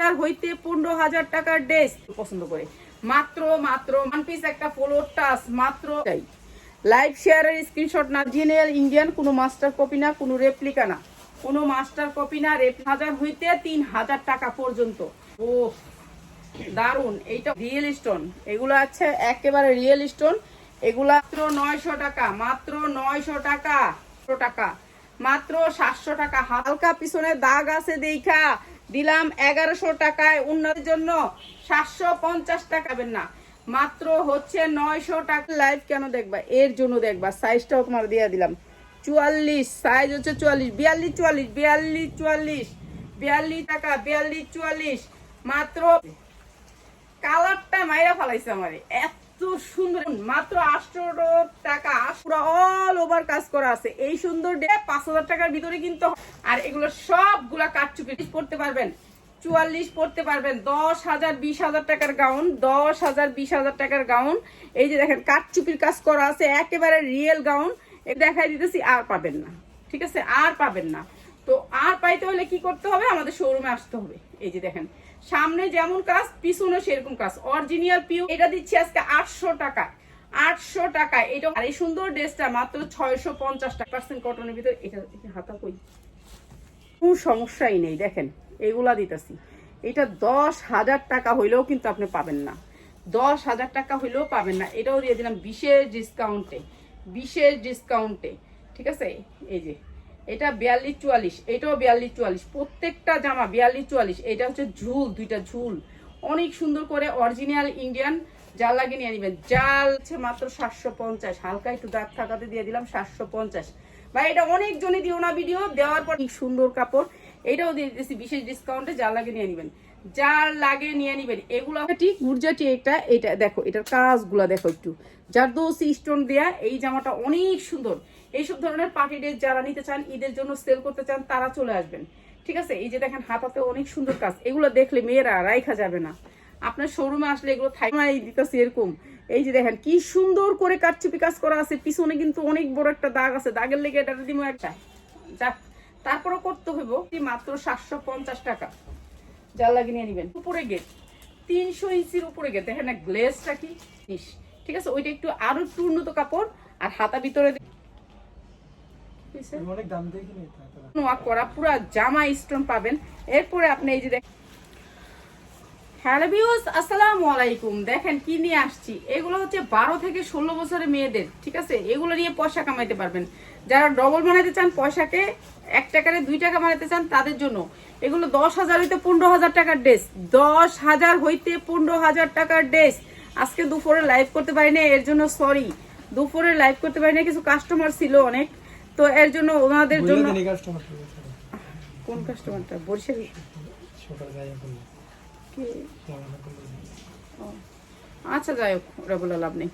10,000 হইতে 15,000 টাকার ড্রেস পছন্দ করে মাত্র মাত্র ওয়ান পিস একটা ফ্লোর টাচ মাত্র লাইভ শেয়ারের স্ক্রিনশট না জিএনএল ইন্ডিয়ান কোনো মাস্টার কপি না কোনো রেপ্লিকা না কোনো মাস্টার কপি না 1,000 হইতে 3,000 টাকা পর্যন্ত ও দারুন এইটা রিয়েল স্টোন এগুলো আছে একেবারে রিয়েল স্টোন এগুলা মাত্র 900 টাকা মাত্র 900 টাকা টাকা মাত্র 700 টাকা হালকা পিছনে দাগ আছে দেখা দিলাম 1100 টাকায় উন্নতির জন্য 750 টাকা পাবেন না মাত্র হচ্ছে 900 টাকা লাইভ কেন দেখবা এর জন্য দেখবা সাইজটাও তোমার দিয়ে দিলাম 44 সাইজ হচ্ছে 44 42 44 42 44 42 টাকা 42 44 মাত্র কালারটা মাইরা ফলাইছে আমারে এত সুন্দর মাত্র 800 টাকা পুরো অল ওভার কাজ করা আছে এই সুন্দর 5,000 টাকার ভিতরে কিন্তু আর এগুলো সবগুলা কাটচুপি পড়তে পারবেন 44 পড়তে পারবেন 10,000 20,000 টাকার গাউন 10,000 20,000 টাকার গাউন এই যে দেখেন কাটচুপির কাজ করা আছে একেবারে রিয়েল গাউন দেখাই দিতেছি আর পাবেন না ঠিক আছে আর পাবেন না তো আর পাইতে হলে কি করতে হবে আমাদের শোরুমে আসতে হবে এই যে দেখেন সামনে যেমন কাজ পিছনে সেরকম কাজ অরিজিনাল পিউ এটা দিচ্ছি আজকে 800 টাকা 800 টাকা এটা আর এই সুন্দর ড্রেসটা মাত্র 650 টাকা % কটনের ভিতর এটা হাতা কই কোনো সমস্যাই নেই দেখেন এগুলা দিতেছি এটা 10,000 টাকা হইলেও কিন্তু আপনি পাবেন না 10,000 টাকা হইলেও পাবেন না এটাও দিয়ে দিলাম বিশেষ ডিসকাউন্টে ঠিক আছে এই যে এটা 42 44 এটাও 42 44 প্রত্যেকটা জামা 42 44 এটা হচ্ছে ঝুল দুইটা ঝুল অনেক সুন্দর করে অরিজিনাল ইন্ডিয়ান জাল লাগিয়ে নিয়ে নেবেন জাল হচ্ছে মাত্র 750 হালকা একটু দাগ থাকাতে দিয়ে দিলাম 750 ভাই এটা অনেক জনে দিও না ভিডিও দেওয়ার পর কি সুন্দর কাপড় এটাও দিয়ে দিতেছি বিশেষ ডিসকাউন্টে জাল লাগিয়ে নিয়ে নেবেন যার লাগে নিয়ে নিবেন এগুলো ঠিক গুরজাটি এটা দেখো এটার কাজগুলো দেখো একটু জারদৌসি স্টোন দেয়া এই জামাটা অনেক সুন্দর এইসব ধরনের পার্টি ড্রেস যারা নিতে চান ঈদের জন্য সেল করতে চান তারা চলে আসবেন ঠিক আছে এই যে দেখেন হাতাতে অনেক সুন্দর কাজ এগুলো দেখলে মেয়েরা রাইখা যাবে না আপনার শোরুমে আসলে এগুলো থাইমাই দিতেছে এরকম এই যে দেখেন কি সুন্দর করে কাটচুপি কাজ করা আছে পিছনে কিন্তু অনেক বড় একটা দাগ আছে দাগের লেগে এটা দিমু একটা যাক তারপরও করতে হইব মাত্র 750 টাকা জাল লাগিয়ে নিয়ে নেবেন উপরে গেট 300 ইঞ্চির উপরে গেট দেখেন না গ্লেজটা কি ঠিক আছে ওইটা একটু আরো একটু উন্নত কাপড় আর হাতা ভিতরে অনেক দাম দিয়ে নোয়া করা পুরো জামা স্টোন পাবেন এরপরে আপনি এই যে দেখেন হ্যালো ভিউয়ার্স আসসালামু আলাইকুম দেখেন কি নিয়ে আসছি এগুলো হচ্ছে 12 থেকে 16 বছরের মেয়েদের ঠিক আছে এগুলো নিয়ে পয়সা কামাইতে পারবেন যারা ডবল বানাইতে চান পয়সাকে 1 টাকারে 2 টাকা বানাইতে চান তাদের জন্য এগুলো 10,000 হইতে 15,000 টাকার ড্রেস 10,000 হইতে 15,000 টাকার ড্রেস আজকে দুপুরে লাইভ করতে পারি না এর জন্য সরি দুপুরে লাইভ করতে পারি না কিছু কাস্টমার ছিল অনেক তো এর জন্য ওনাদের জন্য কোন কাস্টমারটা বরিশাল আচ্ছা যাই হোক ওরা বলে লাভ নেই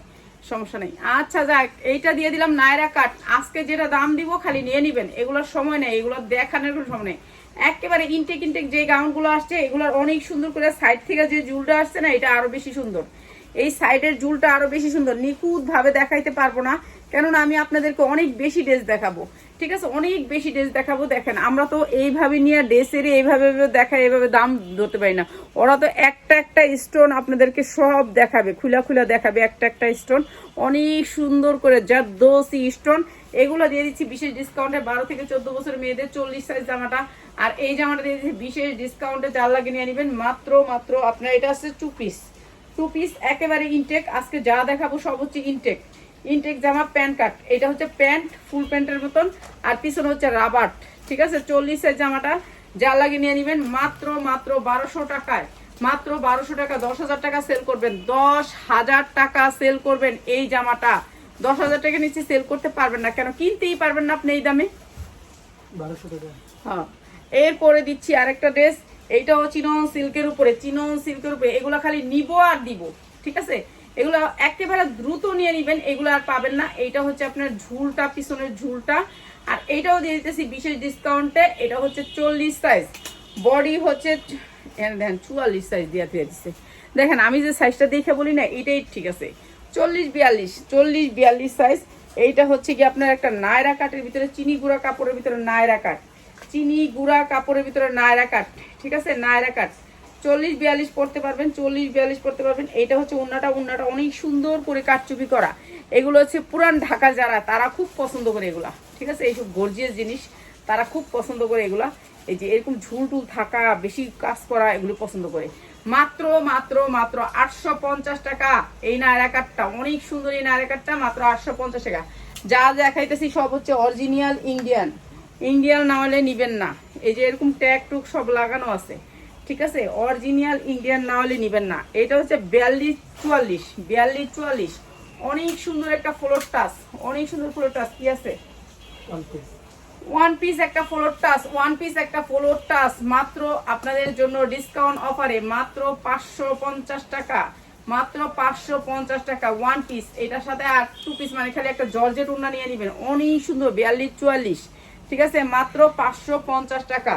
সমস্যা নেই আচ্ছা যাক এইটা দিয়ে দিলাম নায়রা কাট আজকে যেটা দাম দিব খালি নিয়ে নিবেন এগুলোর সময় নেই এগুলো দেখানোর কোনো সময় নেই একেবারে ইনটেক যে গাউনগুলো আসছে এগুলোর অনেক সুন্দর করে সাইড থেকে যে ঝুলটা আসছে না এটা আরো বেশি সুন্দর এই সাইডের ঝুলটা আরো বেশি সুন্দর নিখুঁত ভাবে দেখাইতে পারবো না কেননা আমি আপনাদেরকে অনেক বেশি ড্রেস দেখাবো ঠিক আছে অনেক বেশি ড্রেস দেখাবো দেখেন আমরা তো এইভাবে নিয়ে ড্রেসের এইভাবে দেখাই এইভাবে দাম ধরতে পারি না ওরা তো একটা স্টোন আপনাদেরকে সব দেখাবে খুলা দেখাবে একটা স্টোন অনেক সুন্দর করে জারদৌসি স্টোন এগুলো দিয়ে দিচ্ছি বিশেষ ডিসকাউন্টে 12 থেকে 14 বছরের মেয়েদের 40 সাইজ জামাটা আর এই জামাটা দিয়ে দিচ্ছি বিশেষ ডিসকাউন্টে জাল লাগিয়ে নিয়ে নেবেন মাত্র আপনার এটা আছে 2 পিস একেবারে ইনটেক আজকে যা দেখাবো সব হচ্ছে ইনটেক জামা প্যান্ট কাট এটা হচ্ছে প্যান্ট ফুল প্যান্টের মতন আর পিছনে হচ্ছে রাবার ঠিক আছে 40 সাইজ জামাটা যা লাগিয়ে নিয়ে নেবেন মাত্র 1200 টাকায় মাত্র 1200 টাকা 10,000 টাকা সেল করবেন 10,000 টাকা সেল করবেন এই জামাটা 10,000 টাকা নিচে সেল করতে পারবেন না কেন কিনতেই পারবেন না আপনি এই দামে 1200 টাকা হ্যাঁ এরপরে দিচ্ছি আরেকটা ড্রেস এইটাও চিনন সিল্কের উপরে এগুলো খালি নিব আর দিব ঠিক আছে এগুলো একেবারে দ্রুত নিয়ে নেবেন এগুলো আর পাবেন না এইটা হচ্ছে আপনার ঝুলটা পিছনের ঝুলটা আর এইটাও দিয়ে দিতেছি বিশেষ ডিসকাউন্টে এটা হচ্ছে 40 সাইজ বডি হচ্ছে দেখেন 44 সাইজ দিয়ে দিচ্ছে দেখেন আমি যে সাইজটা দেখে বলি না এটাই ঠিক আছে 40 42 সাইজ এইটা হচ্ছে কি আপনার একটা নায়রা কাটের ভিতরে চিনি গুঁড়া কাপড়ের ভিতরে নায়রা কাট ঠিক আছে নায়রা কাট 40-42 পড়তে পারবেন, 40-42 পড়তে পারবেন। এটা হচ্ছে ওন্নাটা অনেক সুন্দর করে কাটচুপি করা। এগুলো হচ্ছে পুরান ঢাকা যারা, তারা খুব পছন্দ করে এগুলা, ঠিক আছে? এইসব গর্জিয়াস জিনিস তারা খুব পছন্দ করে এগুলা। এই যে এরকম ঝুল টুল থাকা, বেশি কাজ করা, এগুলো পছন্দ করে। মাত্র মাত্র মাত্র 850 টাকা এই নায়রা কাটটা, অনেক সুন্দর এই নায়রা কাটটা, মাত্র 850 টাকা। যা দেখাইতেছি সব হচ্ছে অরিজিনাল ইন্ডিয়ান না হলে নিবেন না। এই যে এরকম ট্যাগ টুক সব লাগানো আছে, ঠিক আছে? অরিজিনাল ইন্ডিয়ান না হলে নিবেন না। এটা হচ্ছে 42-44 অনেক সুন্দর একটা ফ্লোর টাচ, অনেক সুন্দর ফ্লোর টাচ। কি আছে? ওয়ান পিস একটা ফ্লোর টাচ, মাত্র আপনাদের জন্য ডিসকাউন্ট অফারে মাত্র 550 টাকা, মাত্র 550 টাকা ওয়ান পিস। এটার সাথে আর 2 পিস, মানে খালি একটা জর্জেট ওড়না নিয়ে নেবেন, অনেক সুন্দর। 42-44, ঠিক আছে? মাত্র 550 টাকা।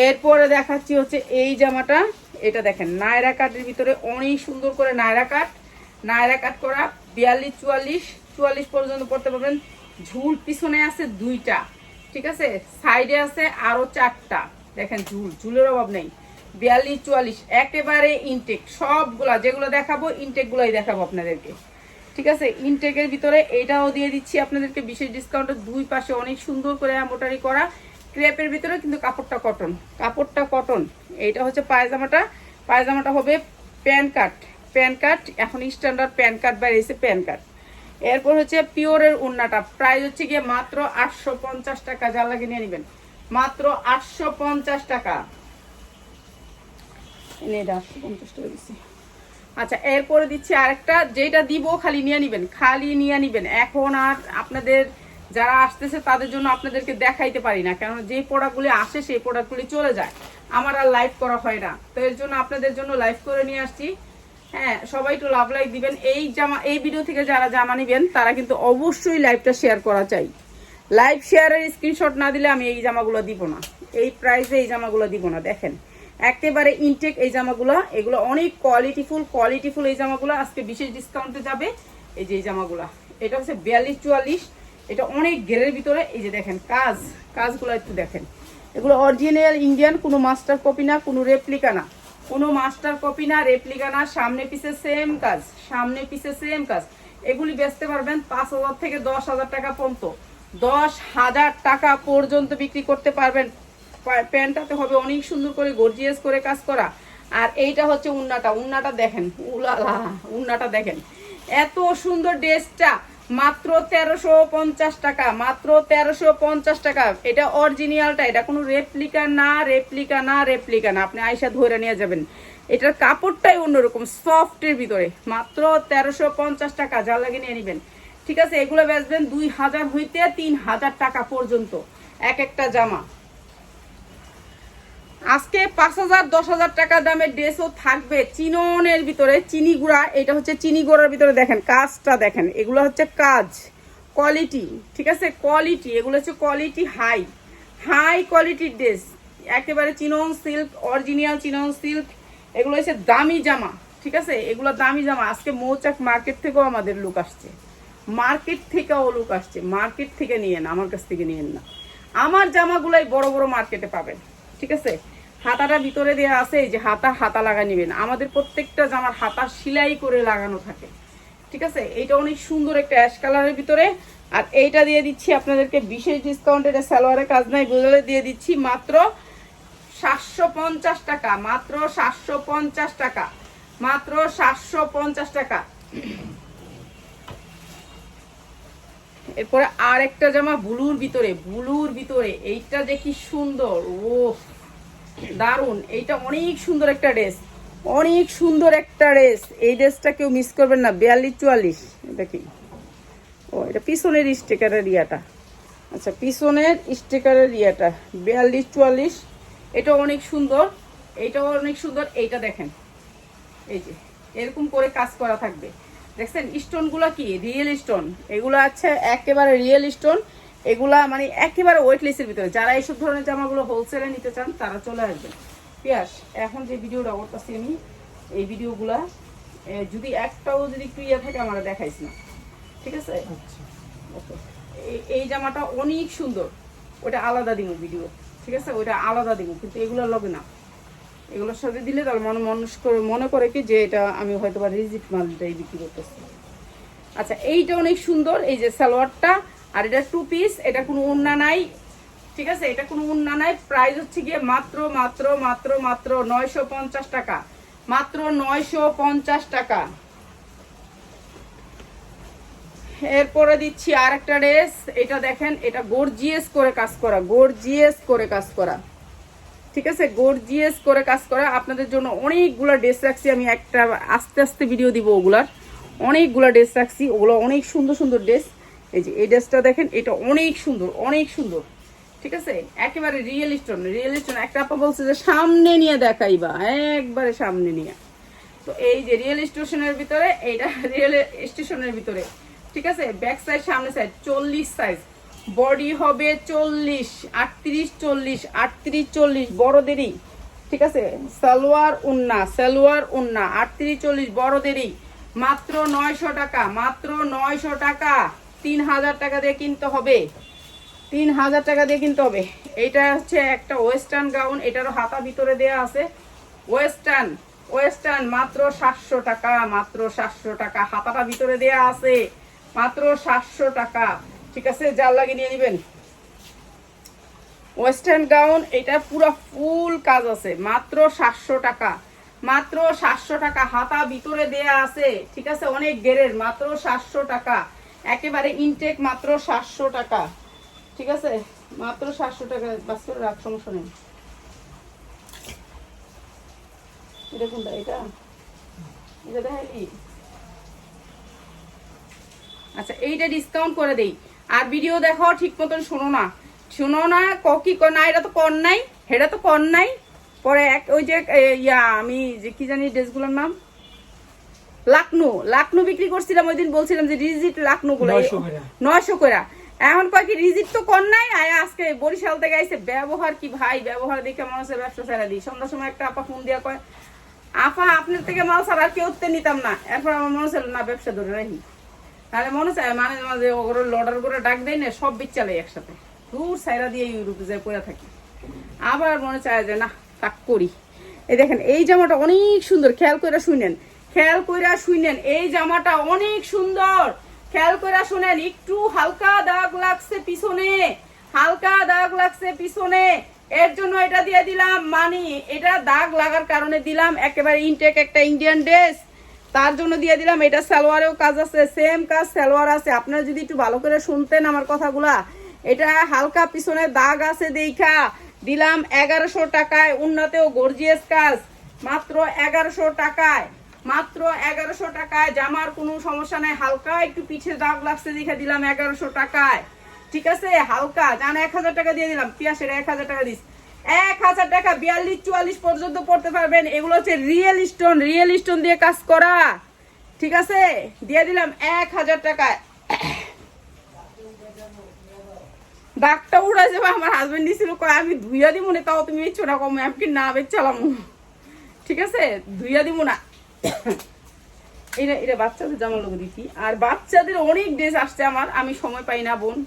এরপরে দেখাচ্ছি হচ্ছে এই জামাটা। এটা দেখেন নায়রা কাটের ভিতরে অনেক সুন্দর করে নায়রা কাট করা। 42-44 পর্যন্ত পড়তে পারবেন। ঝুল পিছনে আছে 2টা, ঠিক আছে? সাইডে আছে আরো 4টা। দেখেন ঝুলের অভাব নেই। 42-44 একেবারে ইনটেক সবগুলা, যেগুলো দেখাবো ইনটেক গুলাই দেখাবো আপনাদেরকে, ঠিক আছে? ইনটেকের ভিতরে এইটাও দিয়ে দিচ্ছি আপনাদেরকে বিশেষ ডিসকাউন্টে। 2 পাশে অনেক সুন্দর করে এমব্রয়ডারি করা, ক্রেপের ভিতরে, কিন্তু কাপড়টা কটন। এইটা হচ্ছে পায়জামাটা হবে প্যান কাট। এখন স্ট্যান্ডার্ড প্যান কাট বাইরেছে, প্যান কাট। এরপর হচ্ছে পিওরের ওড়নাটা, প্রাইস হচ্ছে গিয়ে মাত্র 850 টাকা। যা লাগে নিয়ে নেবেন, মাত্র 850 টাকা। এটা 850 টাকা দিচ্ছি। আচ্ছা, এরপরে দিচ্ছি আরেকটা, যেটা দিব খালি নিয়ে নিবেন। এখন আর আপনাদের যারা আসতেছে তাদের জন্য আপনাদেরকে দেখাইতে পারি না, কারণ যে প্রোডাক্টগুলি আসে সেই প্রোডাক্টগুলি চলে যায়, আমার আর লাইভ করা হয় না। তো এর জন্য আপনাদের জন্য লাইভ করে নিয়ে আসছি। হ্যাঁ, সবাই একটু লাইক দিবেন। এই ভিডিও থেকে যারা জামা নিবেন তারা কিন্তু অবশ্যই লাইভটা শেয়ার করা চাই। লাইভ শেয়ারের স্ক্রিনশট না দিলে আমি এই জামাগুলো দিব না, এই প্রাইসে এই জামাগুলো দিব না। দেখেন একেবারে ইনটেক এই জামাগুলো, এগুলো অনেক কোয়ালিটিফুল এই জামাগুলো আজকে বিশেষ ডিসকাউন্টে যাবে। এই যে এই জামাগুলো, এটা হচ্ছে 42-44, এটা অনেক ঘেরের ভিতরে। এই যে দেখেন কাজগুলো একটু দেখেন, এগুলো অরিজিনাল ইন্ডিয়ান, কোনো মাস্টার কপি না, কোনো রেপ্লিকা না, সামনে পিছে সেম কাজ। এগুলি বেচতে পারবেন 5,000 থেকে 10,000 টাকা পর্যন্ত, 10,000 টাকা পর্যন্ত বিক্রি করতে পারবেন। প্যান্টটাতে হবে অনেক সুন্দর করে গর্জিয়াস করে কাজ করা। আর এইটা হচ্ছে উন্নাটা দেখেন, উলালা উন্নাটা দেখেন, এত সুন্দর ড্রেসটা মাত্র 1350 টাকা, মাত্র 1350 টাকা। এটা অরিজিনালটা, এটা কোনো রেপ্লিকা না। আপনি আয়সা ধরে নিয়ে যাবেন। এটার কাপড়টাই অন্যরকম, সফটের ভিতরে, মাত্র 1350 টাকা। যা লাগে নিয়ে নেবেন, ঠিক আছে? এগুলো বেচবেন 2000 হইতে 3000 টাকা পর্যন্ত এক একটা জামা। আজকে 5,000-10,000 টাকা দামের ড্রেসও থাকবে চিননের ভিতরে, চিনি গুঁড়া। এটা হচ্ছে চিনি গুঁড়ার ভিতরে, দেখেন কাজটা দেখেন, এগুলো হচ্ছে কাজ কোয়ালিটি, ঠিক আছে? কোয়ালিটি, এগুলো হচ্ছে কোয়ালিটি হাই কোয়ালিটির ড্রেস, একেবারে chinon silk, original chinon silk. এগুলো হচ্ছে দামি জামা, ঠিক আছে? এগুলো দামি জামা। আজকে মৌচাক মার্কেট থেকেও আমাদের লোক আসছে, মার্কেট থেকে নিয়েন, আমার কাছ থেকে নিয়েন না। আমার জামাগুলাই বড় বড় মার্কেটে পাবেন, ঠিক আছে? হাতাটা ভিতরে দেওয়া আছে, এই যে হাতা লাগা নিবেন। আমাদের প্রত্যেকটা জামার হাতা সেলাই করে লাগানো থাকে, ঠিক আছে? এইটা অনেক সুন্দর একটা অ্যাশ কালারের ভিতরে। আর এইটা দিয়ে দিচ্ছি আপনাদেরকে বিশেষ ডিসকাউন্ট, এটা সালোয়ারের কাজ নাই বলে দিয়ে দিচ্ছি মাত্র 750 টাকা, মাত্র 750 টাকা, মাত্র 750 টাকা। এরপরে আর একটা জামা ব্লুর ভিতরে, এইটা যে কি সুন্দর, ও দারুন। এইটা অনেক সুন্দর একটা ড্রেস, এই ড্রেসটা কেউ মিস করবেন না। 42-44, এটা কি? ও, এটা পিছনের স্টিকারের ইয়াটা। আচ্ছা, পিছনের স্টিকারের ইয়াটা 42-44, এটা অনেক সুন্দর, এইটা দেখেন, এই যে এরকম করে কাজ করা থাকবে। দেখছেন স্টোনগুলো কি রিয়েল স্টোন, এগুলো আছে একেবারে রিয়েল স্টোন। এগুলা মানে একেবারে ওয়েটলেসের ভিতরে। যারা এইসব ধরনের জামাগুলো হোলসেলে নিতে চান তারা চলে আসবেন। পিয়াস, এখন যে ভিডিওটা করতেছি আমি, এই ভিডিওগুলা যদি একটাও যদি ক্লিয়ার থাকে আমরা দেখাইছি না, ঠিক আছে? ওকে, এই জামাটা অনেক সুন্দর, ওটা আলাদা দিব ভিডিও, ঠিক আছে? ওইটা আলাদা দিব, কিন্তু এগুলো লগে না। এগুলোর সাথে দিলে তাহলে মনে করে কি যে এটা আমি হয়তো বা রিজিট মালটাই বিক্রি করতেছি। আচ্ছা এইটা অনেক সুন্দর, এই যে সালোয়ারটা, আর এটা 2 পিস, এটা কোনো ওড়না নাই, ঠিক আছে, এটা কোনো ওড়না নাই। প্রাইস হচ্ছে গিয়ে মাত্র মাত্র মাত্র মাত্র 950 টাকা, মাত্র 950 টাকা। এরপরে দিচ্ছি আর একটা ড্রেস, এটা দেখেন, এটা গর্জিয়াস করে কাজ করা, গর্জিয়াস করে কাজ করা, ঠিক আছে, গর্জিয়াস করে কাজ করা। আপনাদের জন্য অনেকগুলো ড্রেস রাখছি আমি, একটা আস্তে আস্তে ভিডিও দিব, ওগুলার অনেকগুলো ড্রেস রাখছি, ওগুলো অনেক সুন্দর সুন্দর ড্রেস। এই যে এই ড্রেসটা দেখেন, এটা অনেক সুন্দর, অনেক সুন্দর, ঠিক আছে, একেবারে রিয়েল স্টোন, রিয়েল স্টোন। একটা আপা বলছে যে সামনে নিয়ে দেখাইবা, একবারে সামনে নিয়ে। তো এই যে রিয়েল স্টেশনের ভিতরে, এইটা রিয়েল স্টেশনের ভিতরে, ঠিক আছে, ব্যাক সাইড সামনে সাইড 40 সাইজ, বডি হবে 40, 38 40, 38 40 বড়দেরই, ঠিক আছে, সালোয়ার উন্না, সালোয়ার উন্না 38 40 বড়দেরই, মাত্র 900 টাকা, মাত্র 900 টাকা। 3000 টাকা দিয়ে কিনতে হবে, 3000 টাকা দিয়ে কিনতে হবে। এইটা হচ্ছে একটা ওয়েস্টার্ন গাউন, এটারও হাতা ভিতরে দেয়া আছে, ওয়েস্টার্ন, ওয়েস্টার্ন মাত্র 700 টাকা, মাত্র 700 টাকা, হাতাটা ভিতরে দেয়া আছে, মাত্র 700 টাকা, ঠিক আছে, যার লাগে নিয়ে নেবেন। ওয়েস্টার্ন গাউন, এটা পুরো ফুল কাজ আছে, মাত্র 700 টাকা, মাত্র 700 টাকা, হাতা ভিতরে দেয়া আছে, ঠিক আছে, অনেক গেরের, মাত্র 700 টাকা, একেবারে ইনটেক, মাত্র 700 টাকা, ঠিক আছে, মাত্র 700 টাকা। বাস করে রাখ, সমস্যা নেই। এটা কোনটা? এটা এটা দেখাইলি? আচ্ছা এইটা ডিসকাউন্ট করে দেই। আর ভিডিও দেখো ঠিক মতন, শোনো না, শোনো না, কি কর না, এটা তো কর নাই, হেটা তো কর নাই। পরে এক ওই যে আমি যে কি জানি ড্রেসগুলোর নাম, লাকনো, লাকনো বিক্রি করছিলাম ওই দিন, বলছিলাম যে রিজিট লাকনো গুলো 900 করে। এখন কয় কি রিজিট তো কর নাই, আজকে বরিশাল থেকে আইছে, ব্যবহার কি ভাই, ব্যবহার দেখে মনে হচ্ছে ব্যবসা ছেড়ে দিই। সন্ধ্যার সময় একটা আপা ফোন দিয়া কয়, আপা আপনার থেকে মাল ছাড়া আর কেউ নিতাম না। এরপর আমার মনে হচ্ছিল না, ব্যবসা ধরে রাখি, তাহলে মনে চায় মাঝে মাঝে ওগুলো লডার করে ডাক দেয় না, সব বিচ চালাই একসাথে, দূর সাইরা দিয়ে ইউরোপে যায় পড়ে থাকি। আবার মনে চায় যে না তাক করি। এই দেখেন এই জামাটা অনেক সুন্দর, খেয়াল করে শুনেন, খেয়াল করে শুনেন, এই জামাটা অনেক সুন্দর, খেয়াল করে শুনেন। একটু হালকা দাগ লাগছে পিছনে, হালকা দাগ লাগছে পিছনে, এর জন্য এটা দিয়ে দিলাম, মানে এটা দাগ লাগার কারণে দিলাম, একেবারে ইনটেক একটা ইন্ডিয়ান ড্রেস, তার জন্য দিয়ে দিলাম। এটা সালোয়ারেও কাজ আছে, সেম কাজ সালোয়ার আছে। আপনারা যদি একটু ভালো করে শুনতেন আমার কথাগুলা, এটা হালকা পিছনে দাগ আছে দেখা দিলাম 1100 টাকায়, উন্নতেও গর্জিয়াস কাজ, মাত্র 1100 টাকায়, মাত্র 1100 টাকায়। জামার কোনো সমস্যা নাই, হালকা একটু পিছে দাগ লাগছে দেখা দিলাম 1100 টাকায়, ঠিক আছে, হালকা জান 1000 টাকা দিয়ে দিলাম, পিয়াসের 1000 টাকা দিস, 1000 টাকা 42 44 পর্যন্ত পড়তে পারবেন। এগুলো হচ্ছে রিয়েল স্টোন, রিয়েল স্টোন দিয়ে কাজ করা, ঠিক আছে, দিয়ে দিলাম 1000 টাকায়। দাগটা উড়া যাবে, আমার হাজবেন্ড দিছিল কয় আমি ধুইয়া দিব না, তাও তুমি এই ছোটা কম আমি কি না বেচালাম, ঠিক আছে, ধুইয়া দিব না। এটা এটা বাচ্চাদের জামা লোক দিচ্ছি, আর বাচ্চাদের অনেক ড্রেস আসছে আমার, আমি সময় পাই না বোন,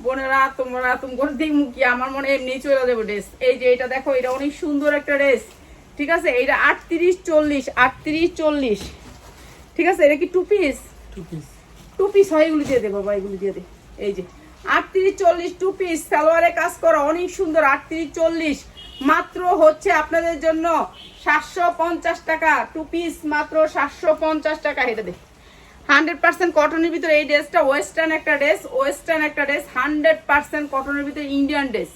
বোনেরা তোমরা তুমি করে দিই মুখি, আমার মনে এমনি চলে যাবো ড্রেস। এই যে এটা দেখো, এটা অনেক সুন্দর একটা ড্রেস, ঠিক আছে, এটা 38 40, 38 40, ঠিক আছে, এটা কি 2 পিস? 2 পিস হয়, এগুলি দিয়ে দে বাবা, এগুলি দিয়ে দে। এই যে 38 40 2 পিস, সালোয়ারে কাজ করা, অনেক সুন্দর, 38 40, মাত্র হচ্ছে আপনাদের জন্য 750 টাকা 2 পিস, মাত্র 750 টাকা। এটা দে 100% কটনের ভিতরে এই ড্রেসটা, ওয়েস্টার্ন একটা ড্রেস, ওয়েস্টার্ন একটা ড্রেস, 100% কটনের ভিতরে Indian dress,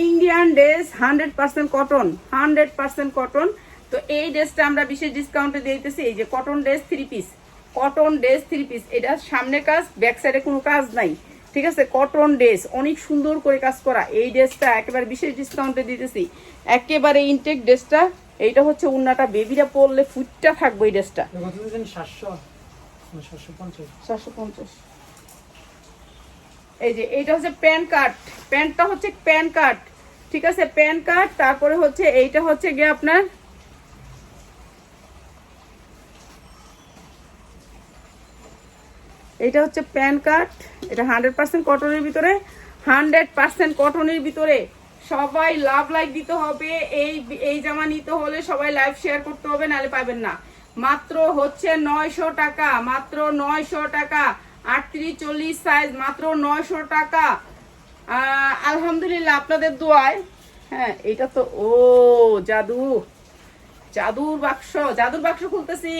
Indian dress 100% cotton, 100% cotton. তো এই ড্রেসটা আমরা বিশেষ ডিসকাউন্টে দিয়ে দিতেছি। এই যে cotton dress 3 piece, cotton dress 3 piece, এটা সামনে কাজ, ব্যাক সাইডে কোনো কাজ নাই, ঠিক আছে, কটন ড্রেস অনেক সুন্দর করে কাজ করা। এই ড্রেসটা একেবারে বিশেষ ডিসকাউন্টে দিতেছি, একেবারে ইনটেক ড্রেসটা। এইটা হচ্ছে উন্নাটা, বেবিরা পরলে ফুটটা থাকবে এই ড্রেসটা, 750। এই যে এইটা হচ্ছে প্যান্ট কাট, প্যান্টটা হচ্ছে প্যান্ট কাট, ঠিক আছে, প্যান্ট কাট। তারপরে হচ্ছে এইটা হচ্ছে গিয়ে আপনার এটা হচ্ছে প্যান্ট কাট, এটা 100% কটনের ভিতরে, 100% কটনের ভিতরে সবাই লাভ লাইক দিতে হবে। এই জামা নিতে হলে সবাই লাইভ শেয়ার করতে হবে, নাহলে পাবেন না। মাত্র হচ্ছে 900 টাকা, মাত্র 900 টাকা। 38-40 সাইজ, মাত্র 900 টাকা। আলহামদুলিল্লাহ আপনাদের দোয়ায়। হ্যাঁ, এটা তো ও জাদুর বাক্স খুলতেছি।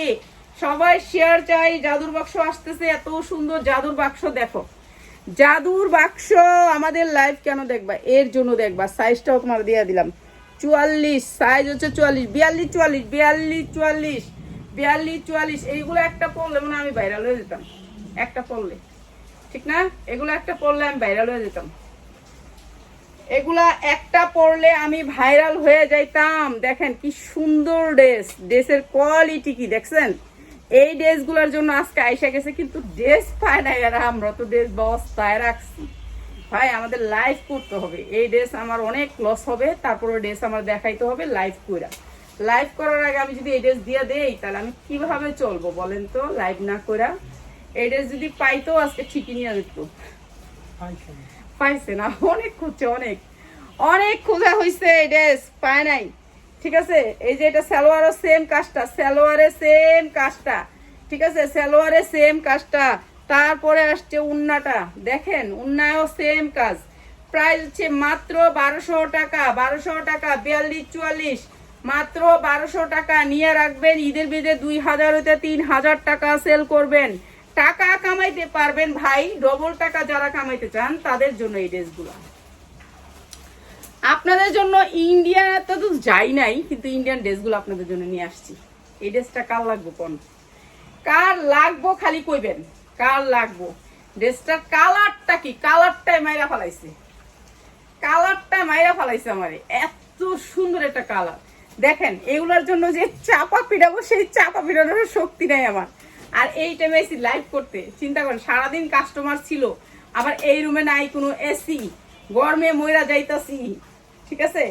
সবাই শেয়ার চাই, জাদুর বাক্স আসতেছে, এত সুন্দর জাদুর বাক্স। দেখো জাদুর বাক্স, আমাদের লাইভ কেন দেখবা? এর জন্য দেখবা। সাইজটাও তোমার দিয়ে দিলাম 44 সাইজ হচ্ছে 44, 42 এইগুলো একটা পড়লে মানে আমি ভাইরাল হয়ে যেতাম। একটা পড়লে ঠিক না, এগুলো একটা পড়লে আমি ভাইরাল হয়ে যেতাম। এগুলা একটা পরলে আমি ভাইরাল হয়ে যাইতাম। দেখেন কি সুন্দর ড্রেসের কোয়ালিটি কি দেখছেন? এই ড্রেসগুলোর জন্য আজকে আইসা গেছে, কিন্তু ড্রেস পায় না এরা। আমরা তো ড্রেস বস্তায় রাখছি ভাই, আমাদের লাইভ করতে হবে। এই ড্রেস আমার অনেক লস হবে, তারপরে ড্রেস আমার দেখাইতে হবে লাইভ কইরা। লাইভ করার আগে আমি যদি এই ড্রেস দিয়ে দেই তাহলে আমি কিভাবে চলবো বলেন তো? লাইভ না কইরা এই ড্রেস যদি পাইতো আজকে ঠিকই নিয়ে যেত। পাইছে না, অনেক খুঁজছে, অনেক খোঁজা হয়েছে, এই ড্রেস পায় নাই। ঠিক আছে, এই যে এটা সালোয়ারও সেম কাজটা, ঠিক আছে, সালোয়ারে সেম কাজটা। তারপরে আসছে উন্নাটা, দেখেন উন্নায়ও সেম কাজ। প্রাইস হচ্ছে মাত্র 1200 টাকা, 42-44 মাত্র 1200 টাকা। নিয়ে রাখবেন, ঈদের বেঁধে 2000 হইতে 3000 টাকা সেল করবেন। টাকা কামাইতে পারবেন ভাই, ডবল টাকা যারা কামাইতে চান তাদের জন্য এই ড্রেসগুলো। আপনাদের জন্য ইন্ডিয়াতে তো যাই নাই, কিন্তু ইন্ডিয়ান ড্রেসগুলো আপনাদের জন্য নিয়ে আসছি। এই ড্রেসটা কার লাগবো কোন? কার লাগবো খালি কইবেন, কার লাগবো? ড্রেসটার কালারটা কি? কালারটাই মাইরা ফালাইছে আমারে। এত সুন্দর একটা কালার। দেখেন এগুলোর জন্য যে চাপা পিড়াবো, সেই চাপা পিড়ানোর শক্তি নাই আমার। আর এই টাইমে এসি লাইভ করতে, চিন্তা করেন সারাদিন কাস্টমার ছিল, আবার এই রুমে নাই কোনো এসি, গরমে মইরা যাইতাছি। ঠিক আছে,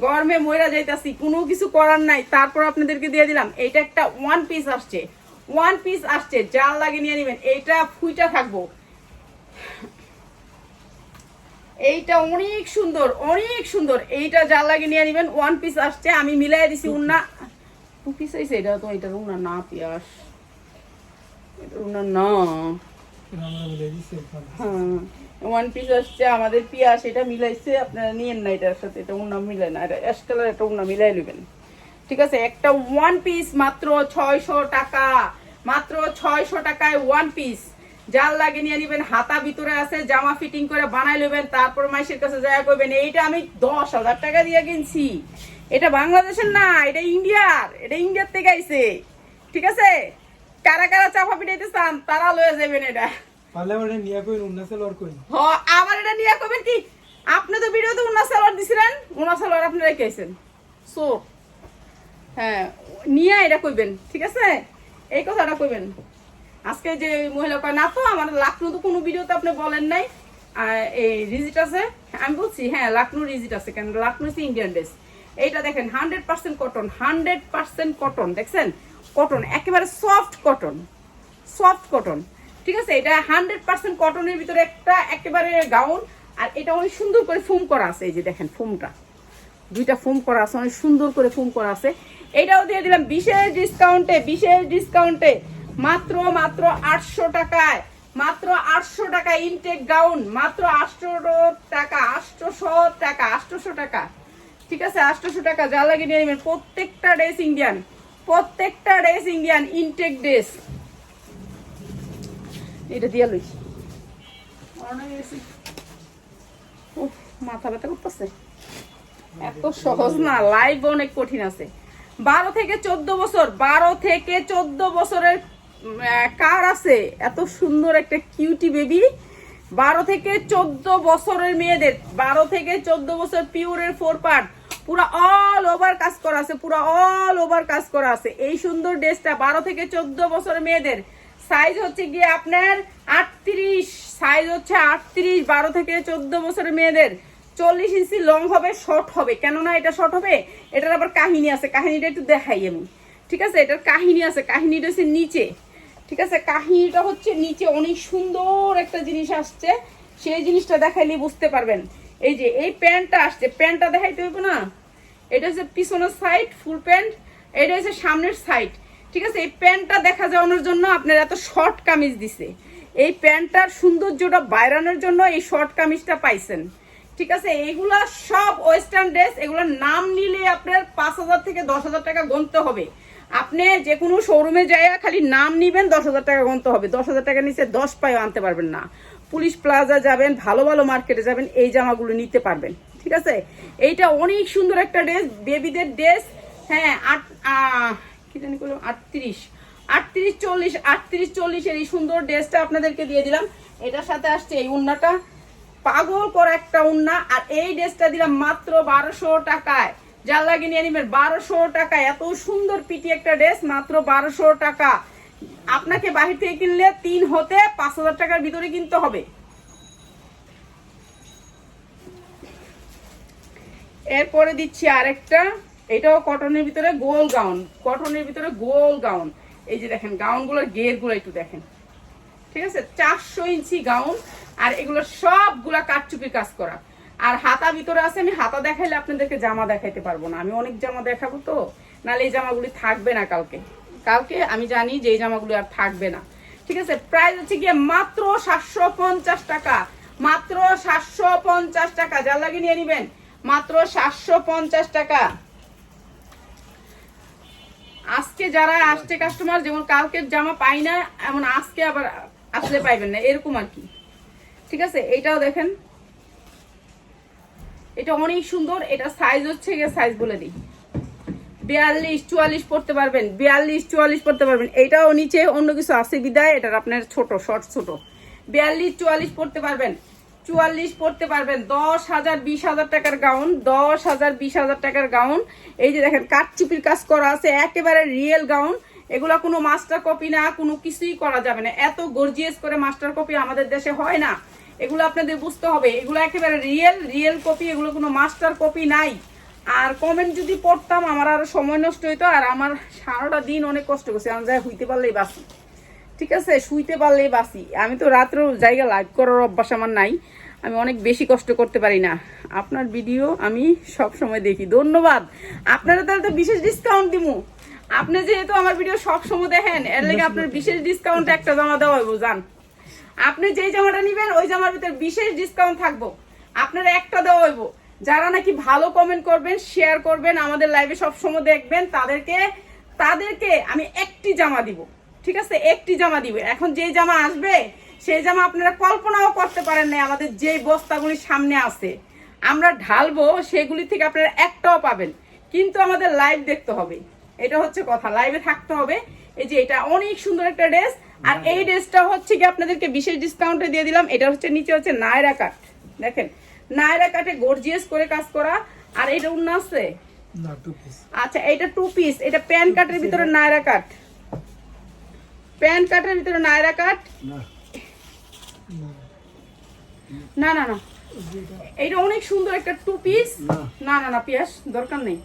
গরমে মইরা যাইতাছি, কোনো কিছু করার নাই। তারপর আপনাদেরকে দিয়ে দিলাম। এইটা একটা ওয়ান পিস আসছে, জাল লাগে নিয়ে নেবেন। এইটা ফুইটা থাকবো, এইটা অনেক সুন্দর। এইটা জাল লাগে নিয়ে নেবেন। ওয়ান পিস আসছে, আমি মিলাই দিছি। উন্না 2 পিস হয়েছে। এটা তো এটা উন্না না, পিয়াস ওয়ান পিস আসছে আমাদের পিয়াস, এটা মিলাইছে। আপনারা নিয়েন না এটার সাথে, এটা উন্না মিলে না, এটা অ্যাশ কালার, এটা উন্না মিলাই নেবেন। ঠিক আছে, একটা ওয়ান পিস মাত্র 600 টাকা, মাত্র 600 টাকায় ওয়ান পিস। জাল লাগে নিয়ে নিবেন। হাতা ভিতরে আছে, জামা ফিটিং করে বানাই নেবেন। তারপর মাইশের কাছে যায় করবেন এইটা আমি 10,000 টাকা দিয়ে কিনছি। এটা বাংলাদেশের না, এটা ইন্ডিয়ার থেকে আইছে। ঠিক আছে, কারা কারা চাপা পিটাইতে চান তারা লয়ে যাবেন। এটা আবার এটা নিয়ে কবেন কি? আপনি তো ভিডিওতে উন্না সালোয়ার দিছিলেন, উন্না সালোয়ার আপনি রেখেছেন। সো হ্যাঁ, নিয়ে এটা কইবেন। ঠিক আছে, এই কথাটা কইবেন। আজকে যে মহিলা কয় না তো আমার লাকনু তো কোনো ভিডিওতে আপনি বলেন নাই এই রিজিট আছে। আমি বলছি হ্যাঁ লাকনু রিজিট আছে, কেন লাকনু হচ্ছে ইন্ডিয়ান ড্রেস। এইটা দেখেন 100% কটন, 100% কটন। দেখছেন কটন, একেবারে সফট কটন। ঠিক আছে, এটা 100% কটনের ভিতরে একটা একেবারে গাউন। আর এটা অনেক সুন্দর করে ফোম করা আছে। এই যে দেখেন ফোমটা, দুইটা ফোম করা আছে, অনেক সুন্দর করে ফোম করা আছে। এইটাও দিয়ে দিলাম বিশেষ ডিসকাউন্টে মাত্র 800 টাকায়, মাত্র 800 টাকা। ইনটেক গাউন মাত্র 800 টাকা। ঠিক আছে, 800 টাকা। যা লাগে নিয়ে নেবেন। প্রত্যেকটা ড্রেস ইন্ডিয়ান ইনটেক ড্রেস। এটা দিয়ে লইছি, মাথা ব্যথা করতেছে। এত সহজ না, লাইভ অনেক কঠিন আছে। 12 থেকে 14 বছরের কার আছে এত সুন্দর একটা কিউটি বেবি? 12 থেকে 14 বছরের মেয়েদের, 12 থেকে 14 বছর পিওরের 4 পার্ট, পুরো অল ওভার কাজ করা আছে। এই সুন্দর ড্রেসটা 12 থেকে 14 বছরের মেয়েদের। সাইজ হচ্ছে গিয়ে আপনার 38, 12 থেকে 14 বছরের মেয়েদের। 40 ইঞ্চি লং হবে, শর্ট হবে। কেননা এটা শর্ট হবে, এটার আবার কাহিনী আছে, কাহিনীটা একটু দেখাই আমি। ঠিক আছে, এটার কাহিনী আছে, কাহিনীটা হচ্ছে নিচে। ঠিক আছে, কাহিনীটা হচ্ছে নিচে অনেক সুন্দর একটা জিনিস আসছে, সেই জিনিসটা দেখাইলে বুঝতে পারবেন। এই যে এই প্যান্টটা আসছে, প্যান্টটা দেখাইতে হইব না, এটা হচ্ছে পিছনের সাইড ফুল প্যান্ট, এটা হচ্ছে সামনের সাইড, ঠিক আছে। এই প্যান্টটা দেখা যাওয়ানোর জন্য আপনার এত শর্ট কামিজ দিছে, এই প্যান্টটার সৌন্দর্যটা বাইরানোর জন্য এই শর্ট কামিজটা পাইছেন, ঠিক আছে। এইগুলা সব ওয়েস্টার্ন ড্রেস, এগুলোর নাম নিলে আপনার 5,000 থেকে 10,000 টাকা গুনতে হবে। আপনি যে কোনো শোরুমে যাইয়া খালি নাম নিবেন 10,000 টাকা গুনতে হবে, 10,000 টাকা নিচে 10 পায়ও আনতে পারবেন না। পুলিশ প্লাজা যাবেন, ভালো ভালো মার্কেটে যাবেন, এই জামাগুলো নিতে পারবেন, ঠিক আছে। এইটা অনেক সুন্দর একটা ড্রেস, বেবিদের ড্রেস। হ্যাঁ, কি জানি করলাম, 38, 40, 38-40 এর এই সুন্দর ড্রেসটা আপনাদেরকে দিয়ে দিলাম। এটার সাথে আসছে এই উন্নাটা, পাগল করা একটা উন্না। আর এই ড্রেসটা দিলাম মাত্র 1200 টাকায়, যার লাগে নিয়ে নিবেন 1200 টাকা। এত সুন্দর পিটি একটা ড্রেস মাত্র 1200 টাকা। আপনাকে বাহির থেকে কিনলে 3 হতে 5,000 টাকার ভিতরে কিনতে হবে। এরপরে দিচ্ছি আরেকটা, এটাও কটনের ভিতরে গোল গাউন, কটনের ভিতরে গোল গাউন। এই যে দেখেন গাউনগুলোর গেরগুলো একটু দেখেন, ঠিক আছে। 400 ইঞ্চি গাউন, আর এগুলো সবগুলা কাটচুপির কাজ করা। আর হাতা ভিতরে আছে, আমি হাতা দেখাইলে আপনাদেরকে জামা দেখাইতে পারবো না, আমি অনেক জামা দেখাবো তো, নাহলে এই জামাগুলি থাকবে না কালকে। কালকে আমি জানি যে এই জামাগুলি আর থাকবে না, ঠিক আছে। প্রাইস হচ্ছে গিয়ে মাত্র 750 টাকা, মাত্র 750 টাকা, যার লাগে নিয়ে নিবেন মাত্র 750 টাকা। আজকে যারা আসছে কাস্টমার, যেমন কালকের জামা পাই না এমন আজকে আবার আসলে পাইবেন না, এরকম আর কি, ঠিক আছে। এইটাও দেখেন, এটা অনেক সুন্দর। এটা সাইজ হচ্ছে গিয়ে, সাইজ বলে দিই, 42-44 পড়তে পারবেন, 42-44 পড়তে পারবেন। এইটাও নিচে অন্য কিছু আছে বিদায়, এটার আপনার ছোট শর্ট ছোট, 42-44 পড়তে পারবেন, 44 পড়তে পারবেন। 10,000 20,000 টাকার গাউন, 10,000 20,000 টাকার গাউন। এই যে দেখেন কাটচুপির কাজ করা আছে, একেবারে রিয়েল গাউন। এগুলা কোনো মাস্টার কপি না, কোনো কিছুই করা যাবে না। এত গর্জিয়াস করে মাস্টার কপি আমাদের দেশে হয় না, এগুলো আপনাদের বুঝতে হবে। এগুলো একেবারে রিয়েল কপি, এগুলো কোনো মাস্টার কপি নাই। আর কমেন্ট যদি পড়তাম আমার আরো সময় নষ্ট হইতো, আর আমার সারাটা দিন অনেক কষ্ট করছে, আমি যাই হইতে পারলেই বাসি, ঠিক আছে, শুইতে পারলেই বাসি। আমি তো রাত্রেও জায়গা লাইভ করার অভ্যাস আমার নাই, আমি অনেক বেশি কষ্ট করতে পারি না। আপনার ভিডিও আমি সব সময় দেখি, ধন্যবাদ। আপনারা তাহলে তো বিশেষ ডিসকাউন্ট দিমু, আপনি যেহেতু আমার ভিডিও সব সময় দেখেন, এর লেগে আপনার বিশেষ ডিসকাউন্ট একটা জামা দেওয়া হইব। জান, আপনি যেই জামাটা নিবেন ওই জামার ভিতরে বিশেষ ডিসকাউন্ট থাকবো, আপনার একটা দেওয়া হইব। যারা নাকি ভালো কমেন্ট করবেন, শেয়ার করবেন, আমাদের লাইভে সবসময় দেখবেন, তাদেরকে আমি একটি জামা দিব, ঠিক আছে, একটি জামা দিব। এখন যেই জামা আসবে সেই জামা আপনারা কল্পনাও করতে পারেন না, আমাদের যে বস্তাগুলি সামনে আছে আমরা ঢালবো সেগুলি থেকে আপনারা একটাও পাবেন, কিন্তু আমাদের লাইভ দেখতে হবে, এটা হচ্ছে কথা, লাইভে থাকতে হবে। এই যে এটা অনেক সুন্দর একটা ড্রেস, আর এই ড্রেসটা হচ্ছে কি আপনাদেরকে বিশেষ ডিসকাউন্টে দিয়ে দিলাম। এটা হচ্ছে নিচে হচ্ছে নায়রা কাট, দেখেন নায়রা কাটে গর্জিয়াস করে কাজ করা। আর এটা উন্না আছে, আচ্ছা এটা 2 পিস, এটা প্যান কাটের ভিতরে নায়রা কাট, প্যান কাটের ভিতরে নায়রা কাট, না না না, এটা অনেক সুন্দর একটা 2 পিস, না না না পিয়াস দরকার নেই,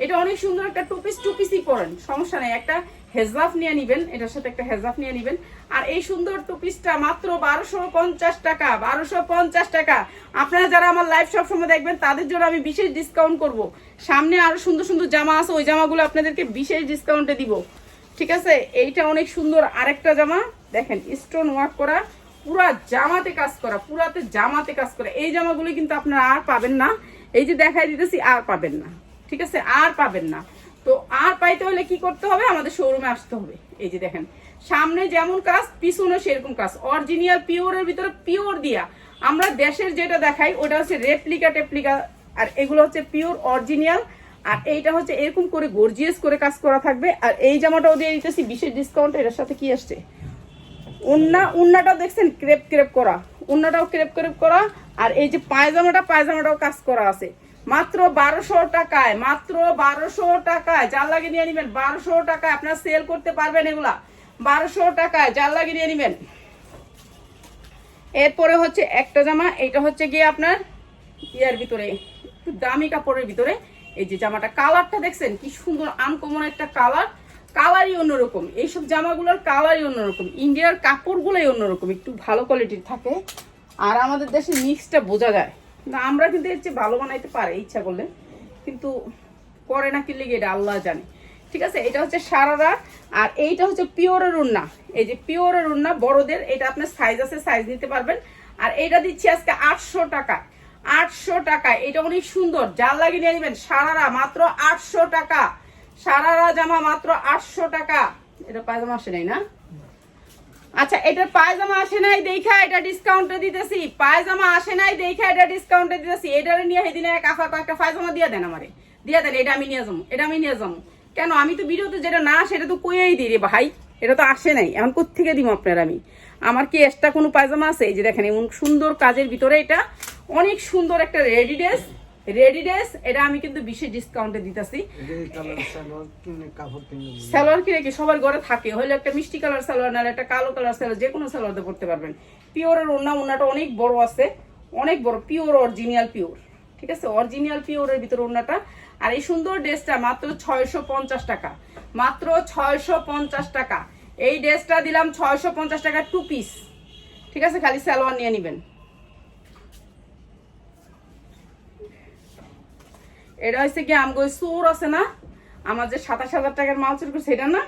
এটা অনেক সুন্দর একটা 2 পিস, 2 পিসই পরেন, সমস্যা নেই। একটা হেজাব নিয়ে নিবেন, এটার সাথে একটা হেজাব নিয়ে নিবেন। আর এই সুন্দর 2 পিসটা মাত্র 1250 টাকা, 1250 টাকা। আপনারা যারা আমার লাইভ সবসময় দেখবেন তাদের জন্য আমি বিশেষ ডিসকাউন্ট করব। সামনে আরো সুন্দর সুন্দর জামা আছে, ওই জামাগুলো আপনাদেরকে বিশেষ ডিসকাউন্টে দিব, ঠিক আছে। এইটা অনেক সুন্দর আরেকটা জামা, দেখেন স্টোন ওয়ার্ক করা, পুরা জামাতে কাজ করা, পুরাতে জামাতে কাজ করা। এই জামাগুলো কিন্তু আপনারা আর পাবেন না, এই যে দেখাই দিতেছি, আর পাবেন না, ঠিক আছে, আর পাবেন না। তো আর পাইতে হলে কি করতে হবে, আমাদের শোরুমে আসতে হবে। এই যে দেখেন সামনে যেমন কাজ, পিছনে সেরকম কাজ, অরিজিনাল পিওরের ভিতরে পিওর দিয়া। আমরা দেশের যেটা দেখাই ওটা হচ্ছে রেপ্লিকা টেপ্লিকা, আর এগুলো হচ্ছে পিওর অরিজিনাল। আর এইটা হচ্ছে এরকম করে গর্জিয়াস করে কাজ করা থাকবে। আর এই জামাটাও দিয়ে দিতেছি বিশেষ ডিসকাউন্ট। এটার সাথে কি আসছে, উন্নাটাও দেখছেন ক্রেপ ক্রেপ করা, উন্নাটাও ক্রেপ ক্রেপ করা। আর এই যে পায়জামাটাও কাজ করা আছে, মাত্র 1200 টাকায়, মাত্র 1200 টাকায়, যার লাগে নিয়ে নিবেন 1200 টাকায়। আপনারা সেল করতে পারবেন এগুলা 1200 টাকায়, যার লাগে নিয়ে নিবেন। এরপরে হচ্ছে একটা জামা, এটা হচ্ছে গিয়ে আপনার ইয়ার ভিতরে একটু দামি কাপড়ের ভিতরে। এই যে জামাটা কালারটা দেখছেন কি সুন্দর, আনকমন একটা কালার, কালারই অন্যরকম। এইসব জামাগুলোর কালারই অন্যরকম, ইন্ডিয়ার কাপড়গুলোই অন্যরকম, একটু ভালো কোয়ালিটির থাকে। আর আমাদের দেশে মিক্সটা বোঝা যায়, না আমরা কিন্তু এর চেয়ে ভালো বানাইতে পারে ইচ্ছা করলে, কিন্তু করে না কি লিগে এটা আল্লাহ জানে। ঠিক আছে, এটা হচ্ছে সারারা। আর এইটা হচ্ছে পিওরের ওড়না, এই যে পিওরের ওড়না বড়দের, এটা আপনার সাইজ আছে, সাইজ নিতে পারবেন। আর এটা দিচ্ছি আজকে 800 টাকা, 800 টাকা। এটা অনেক সুন্দর, যার লাগে নিয়ে নেবেন। সারারা মাত্র 800 টাকা, সারারা জামা মাত্র 800 টাকা। এটা পায়জামা আসে নাই না? আচ্ছা, এটার পায়জামা আসে নাই দেখা এটা ডিসকাউন্টে দিতেছি, পায়জামা আসে নাই দেখা এটা ডিসকাউন্টে দিতেছি। এটারে নিয়ে সেদিনে এক আফা কয়েকটা পায়জামা দিয়ে দেন আমারে, দিয়ে দেন। এটা আমি নিয়ে যাবো, এটা আমি নিয়ে যাবো। কেন, আমি তো ভিডিওতে যেটা না সেটা তো কইয়াই দিই রে ভাই, এটা তো আসে নাই, এখন কোত্থেকে দিব আপনার আমি? আমার কি এক্সট্রা কোনো পায়জামা আছে? এই যে দেখেন, এমন সুন্দর কাজের ভিতরে এটা অনেক সুন্দর একটা রেডি ড্রেস, রেডি ড্রেস। এটা আমি কিন্তু বিশেষ ডিসকাউন্টে দিতেছি। সালোয়ার কিনে কি সবার ঘরে থাকে, হইলে একটা মিষ্টি কালার সালোয়ার, নাহলে একটা কালো কালার সালোয়ার, যে কোনো সালোয়ার দিয়ে পড়তে পারবেন। পিওরের ওড়নাটা অনেক বড় আছে, অনেক বড়, পিওর অরিজিনাল পিওর। ঠিক আছে, অরিজিনাল পিওরের ভিতরে ওড়নাটা। আর এই সুন্দর ড্রেসটা মাত্র 650 টাকা, মাত্র 650 টাকা। এই ড্রেসটা দিলাম 650 টাকা, 2 পিস। ঠিক আছে, খালি সালোয়ার নিয়ে নেবেন। এটা হচ্ছে কি আমগো চোর আছে না, আমার যে 27,000 টাকার মাল চুরি করছে, এটা না,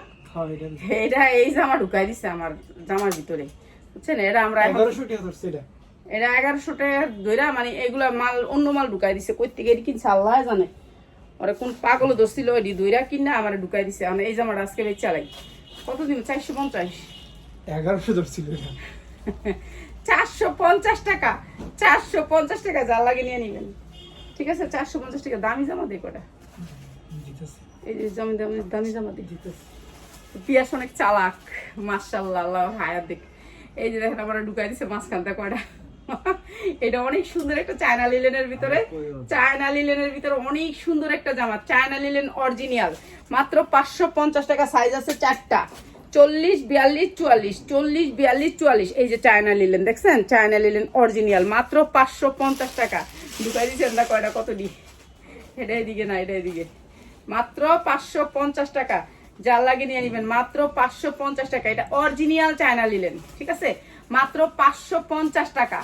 এটা এই জামা ঢুকাই দিছে আমার জামার ভিতরে, বুঝছেন? এটা আমরা এটা 1100 টাকা ধইরা, মানে এগুলা মাল, অন্য মাল ঢুকাই দিছে। কই থেকে এটি কিনছে আল্লাহ জানে, ওরা কোন পাগল ধরছিল, এটি ধইরা কিনা আমার ঢুকাই দিছে। মানে এই জামাটা আজকে বেচ চালাই কত দিন, 450, 1100 ধরছিল, 450 টাকা, 450 টাকা, যা লাগে নিয়ে নিবেন। ঠিক আছে, 450 টাকা। দামি জামা দিয়ে কটা, এই যে দামি জামা দিয়ে দিতেছে। পিয়াস অনেক চালাক, মাশাআল্লাহ, আল্লাহ হায়াত দেখ। এই যে দেখেন আমার ঢুকাই দিছে মাঝখানটা কয়টা। এটা অনেক সুন্দর একটা চায়না লিলেনের ভিতরে, চায়না লিলেনের ভিতরে অনেক সুন্দর একটা জামা, চায়না লিলেন অরিজিনাল, মাত্র 550 টাকা। সাইজ আছে 4টা, 40, 42, 44, 40, 42, 44। এই যে চায়না লিলেন দেখছেন, চায়না লিলেন অরিজিনাল, মাত্র 550 টাকা। ঢুকাই দিচ্ছেন না কয়টা, কত দি, এটা এদিকে না, এটা এদিকে, মাত্র 550 টাকা। যার লাগে নিয়ে নেবেন, মাত্র 550 টাকা। এটা অরিজিনাল চায়না লিলেন, ঠিক আছে, মাত্র 550 টাকা।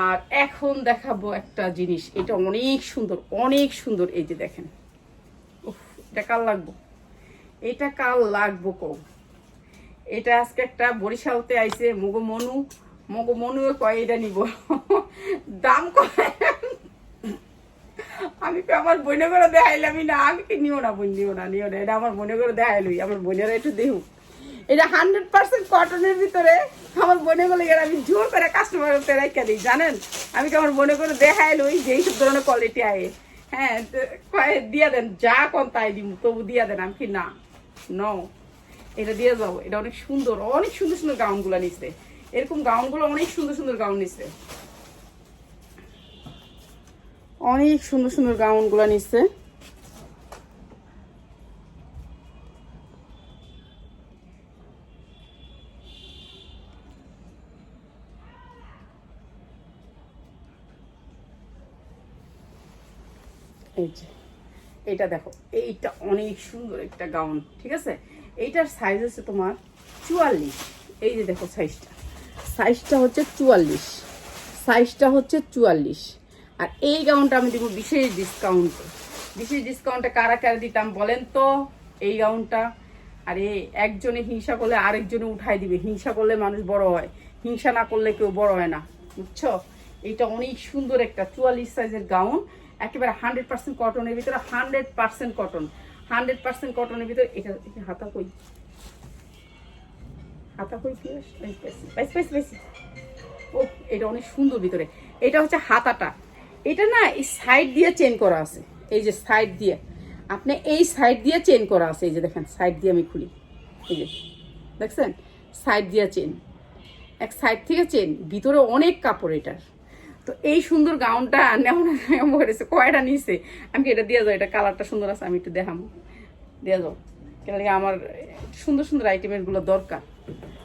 আর এখন দেখাবো একটা জিনিস, এটা অনেক সুন্দর, অনেক সুন্দর। এই যে দেখেন, এটা কাল লাগবো, এটা কাল লাগবো কম। এটা আজকে একটা বরিশালতে আইছে, মগো মনু কয় এটা নিব, দাম কয়। আমি তো আমার বোনে করে দেখাইলামই না, আমি কি নিও না, বোন নিও না, এটা আমার বোনে করে দেখাইলই, আমার বোনেরা একটু দেখুক। এটা 100% কটনের ভিতরে, আমার বোনে বলে গেলে আমি জোর করে কাস্টমারকে রেখে দিই, জানেন? আমি কি আমার বোনে করে দেখাইলই যে এইসব ধরনের কোয়ালিটি আয়ে, হ্যাঁ দিয়া দেন, যা কম তাই দিব, তবু দিয়া দেন। আমি কি না, এটা দিয়ে যাবো। এটা অনেক সুন্দর, অনেক সুন্দর সুন্দর গাউনগুলো নিচ্ছে, এরকম গাউনগুলো অনেক সুন্দর সুন্দর গাউন নিচ্ছে, অনেক সুন্দর সুন্দর গাউনগুলো নিচ্ছে। এই যে এটা দেখো, এইটা অনেক সুন্দর একটা গাউন, ঠিক আছে। এইটার সাইজ আছে তোমার 44। এই যে দেখো সাইজটা হচ্ছে 44, সাইজটা হচ্ছে 44। আর এই গাউনটা আমি দিব বিশেষ ডিসকাউন্টে, বিশেষ ডিসকাউন্টে। কারা কারা দিতাম বলেন তো এই গাউনটা? আরে একজনে হিংসা করলে আরেকজনে উঠাই দিবে, হিংসা করলে মানুষ বড় হয়, হিংসা না করলে কেউ বড় হয় না, বুঝছো? এইটা অনেক সুন্দর একটা 44 সাইজের গাউন, একেবারে 100% কটনের ভিতরে, 100% কটন, 100% কটনের ভিতরে। এটা হাতা কই, হাতা কই, ও এটা অনেক সুন্দর ভিতরে। এটা হচ্ছে হাতাটা, এটা না এই সাইড দিয়ে চেন করা আছে, এই যে সাইড দিয়ে, আপনি এই সাইড দিয়ে চেন করা আছে। এই যে দেখেন, সাইড দিয়ে আমি খুলি, এই যে দেখছেন, সাইড দিয়ে চেন, এক সাইড থেকে চেন, ভিতরে অনেক কাপড় এটার। তো এই সুন্দর গাউনটা নেওয়া করেছে, কয়টা নিছে, আমি এটা দিয়ে যাও, এটা কালারটা সুন্দর আছে, আমি একটু দেখাবো, দিয়ে যাও, কেন আমার সুন্দর সুন্দর আইটেমের গুলো দরকার,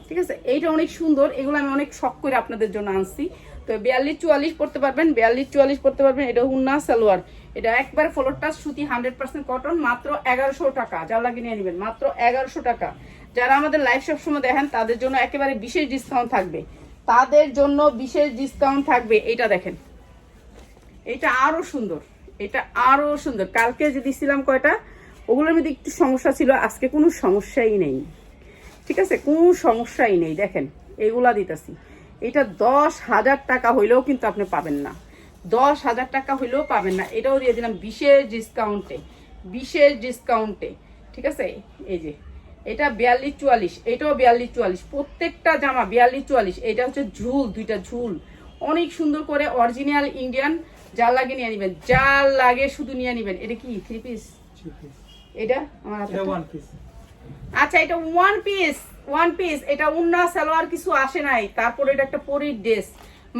ঠিক আছে। এইটা অনেক সুন্দর, এগুলো আমি অনেক শখ করে আপনাদের জন্য আনছি। তো 42-44 পড়তে পারবেন, 42-44 পড়তে পারবেন। এটা হুন্না সালোয়ার, এটা একবার ফ্লোরটা সুতি, 100% কটন, মাত্র 1100 টাকা। যা লাগে নিয়ে নেবেন, মাত্র 1100 টাকা। যারা আমাদের লাইভ সবসময় দেখেন তাদের জন্য একেবারে বিশেষ ডিসকাউন্ট থাকবে, তাদের জন্য বিশেষ ডিসকাউন্ট থাকবে। এইটা দেখেন, এটা আরো সুন্দর, এটা আরো সুন্দর। কালকে যে দিছিলাম কয়টা, ওগুলোর মধ্যে একটু সমস্যা ছিল, আজকে কোনো সমস্যাই নেই। ঠিক আছে, কোনো সমস্যাই নেই। দেখেন এগুলা দিতেছি, এটা 10,000 টাকা হইলেও কিন্তু আপনি পাবেন না, 10,000 টাকা হইলেও পাবেন না। এটাও দিয়ে দিলাম বিশেষ ডিসকাউন্টে, বিশেষ ডিসকাউন্টে। ঠিক আছে, এই যে এটা 42-44, এটাও 42-44, প্রত্যেকটা জামা 42-44। এটা হচ্ছে ঝুল, দুইটা ঝুল অনেক সুন্দর করে অরিজিনাল ইন্ডিয়ান। যা লাগে নিয়ে নিবেন, যা লাগে শুধু নিয়ে নিবেন। এটা কি 3 পিস? এটা আমার ওয়ান পিস। আচ্ছা, এটা ওয়ান পিস, ওয়ান পিস। এটা উন্না সালোয়ার কিছু আসে নাই। তারপরে এটা একটা পরির ড্রেস,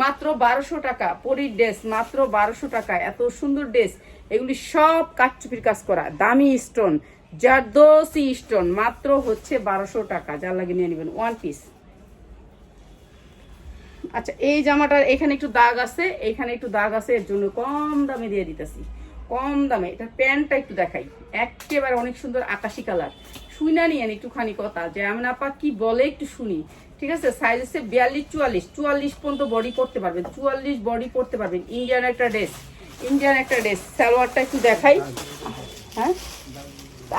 মাত্র 1200 টাকা। পরির ড্রেস মাত্র 1200 টাকা। এত সুন্দর ড্রেস, এগুলি সব কাঠচুপির কাজ করা, দামি স্টোন, জারদোসি স্টোন, মাত্র হচ্ছে 1200 টাকা। যা লাগে নিয়ে নেবেন, ওয়ান পিস। আচ্ছা, এই জামাটার এখানে একটু দাগ আছে, এখানে একটু দাগ আছে, এর জন্য কম দামে দিয়ে দিতেছি, কম দামে। এটা প্যান্টটা একটু দেখাই, একেবারে অনেক সুন্দর আকাশি কালার। শুই না নিয়েন একটুখানি কথা, যে আমি আপা কি বলে একটু শুনি। ঠিক আছে, সাইজ হচ্ছে 42-44, 44 পর্যন্ত বডি করতে পারবেন, 44 বডি করতে পারবেন। ইন্ডিয়ান একটা ড্রেস, ইন্ডিয়ান একটা ড্রেস। সালোয়ারটা একটু দেখাই। হ্যাঁ,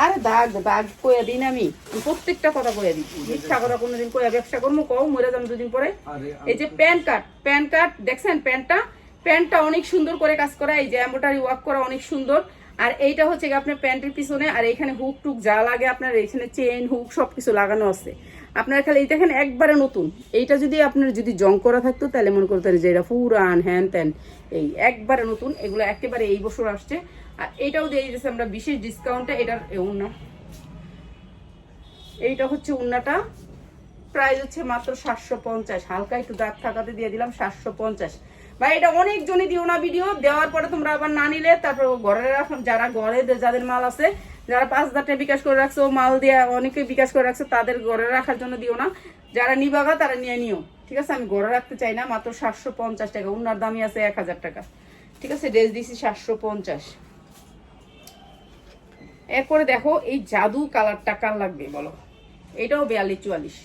আরে দাগ দাগ কইয়া দিন, আমি প্রত্যেকটা কথা কইয়া দিই। মিথ্যা কথা কোনোদিন কইয়া ব্যবসা করবো কও, মরে যাবো দুদিন পরে। এই যে প্যান্ট কাট, প্যান্ট কাট দেখছেন, প্যান্টটা, প্যান্টটা অনেক সুন্দর করে কাজ করা, এই যে এমব্রয়ডারি ওয়ার্ক করা অনেক সুন্দর। আর এইটা হচ্ছে আপনার প্যান্টের পিছনে, আর এখানে হুক টুক যা লাগে আপনার, এখানে চেন হুক সবকিছু লাগানো আছে আপনার। খালি এই দেখেন একবারে নতুন। এইটা যদি আপনার যদি জং করা থাকতো তাহলে মনে করতেন যে এটা পুরান হ্যান ত্যান। এই একবারে নতুন, এগুলো একেবারে এই বছর আসছে। আর এইটাও দিয়ে দিয়েছে আমরা বিশেষ ডিসকাউন্টে। এটার উন্না, এইটা হচ্ছে উন্নাটা, প্রাইস হচ্ছে মাত্র 750। হালকা একটু দাগ থাকাতে দিয়ে দিলাম 750। ভাই এটা অনেক জনই দিও না, ভিডিও দেওয়ার পরে তোমরা আবার না নিলে তারপর ঘরে রাখো। যারা ঘরে যাদের মাল আছে, যারা 5,000 টাকা বিকাশ করে রাখছো, মাল দিয়ে অনেকে বিকাশ করে রাখছো, তাদের ঘরে রাখার জন্য দিও না। যারা নিবাগা তারা নিয়ে নিও। ঠিক আছে, আমি ঘরে রাখতে চাই না। মাত্র 750 টাকা। উন্নার দামই আছে 1000 টাকা। ঠিক আছে, ড্রেস দিছি 750। এরপরে দেখো এই জাদু কালারটা কার লাগবে বলো। এইটাও 42-44,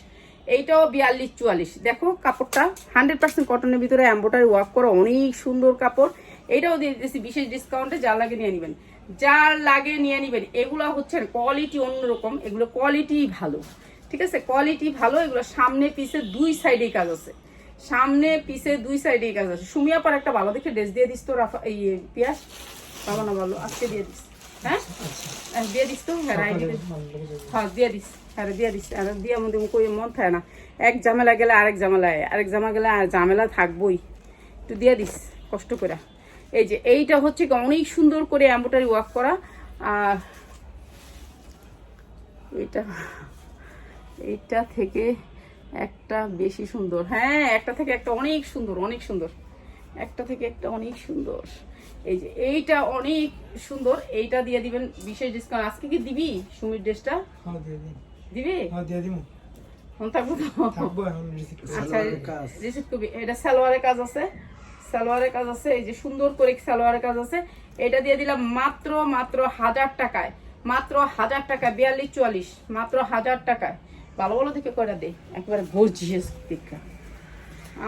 এইটাও 42-44। দেখো কাপড়টা 100% কটনের ভিতরে এমব্রয়ডারি ওয়ার্ক করা, অনেক সুন্দর কাপড়। এইটাও দিয়ে দিতেছি বিশেষ ডিসকাউন্টে। যার লাগে নিয়ে নিবেন, যার লাগে নিয়ে নিবেন। এগুলো হচ্ছে কোয়ালিটি অন্যরকম, এগুলো কোয়ালিটি ভালো। ঠিক আছে, কোয়ালিটি ভালো। এগুলো সামনে পিছে দুই সাইডেই কাজ আছে, সামনে পিছে দুই সাইডেই কাজ আছে। সুমিয়া পর একটা ভালো দেখে ড্রেস দিয়ে দিস তো রাফা, এই পিয়াস বাবা না ভালো আজকে দিয়ে দিস। হ্যাঁ দিয়ে দিস তো, হ্যাঁ হ্যাঁ দিয়ে দিস, হ্যাঁ দিয়ে দিস। আর দিয়ে আমাদের কই মন থাকে না, এক ঝামেলা গেলে আরেক ঝামেলায়, আরেক ঝামেলা গেলে আর ঝামেলা থাকবোই। একটু দিয়ে দিস কষ্ট করে। এই যে এইটা হচ্ছে অনেক সুন্দর করে এমব্রয়ডারি ওয়ার্ক করা। আর এটা, এইটা থেকে একটা বেশি সুন্দর। হ্যাঁ, একটা থেকে একটা অনেক সুন্দর, অনেক সুন্দর, একটা থেকে একটা অনেক সুন্দর। এই যে এইটা অনেক সুন্দর, এইটা দিয়ে দিবেন বিশেষ ডিসকাউন্ট। আজকে কি দিবি সুমির ড্রেসটা? দিবি? আচ্ছা রিসিভ করবি। এটা সালোয়ারের কাজ আছে, সালোয়ারের কাজ আছে, এই যে সুন্দর করে সালোয়ারের কাজ আছে। এটা দিয়ে দিলাম মাত্র মাত্র 1000 টাকায়, মাত্র 1000 টাকা। 42-44, মাত্র 1000 টাকায়। ভালো ভালো দেখে কয়টা দে, একেবারে গর্জিয়াস দেখা।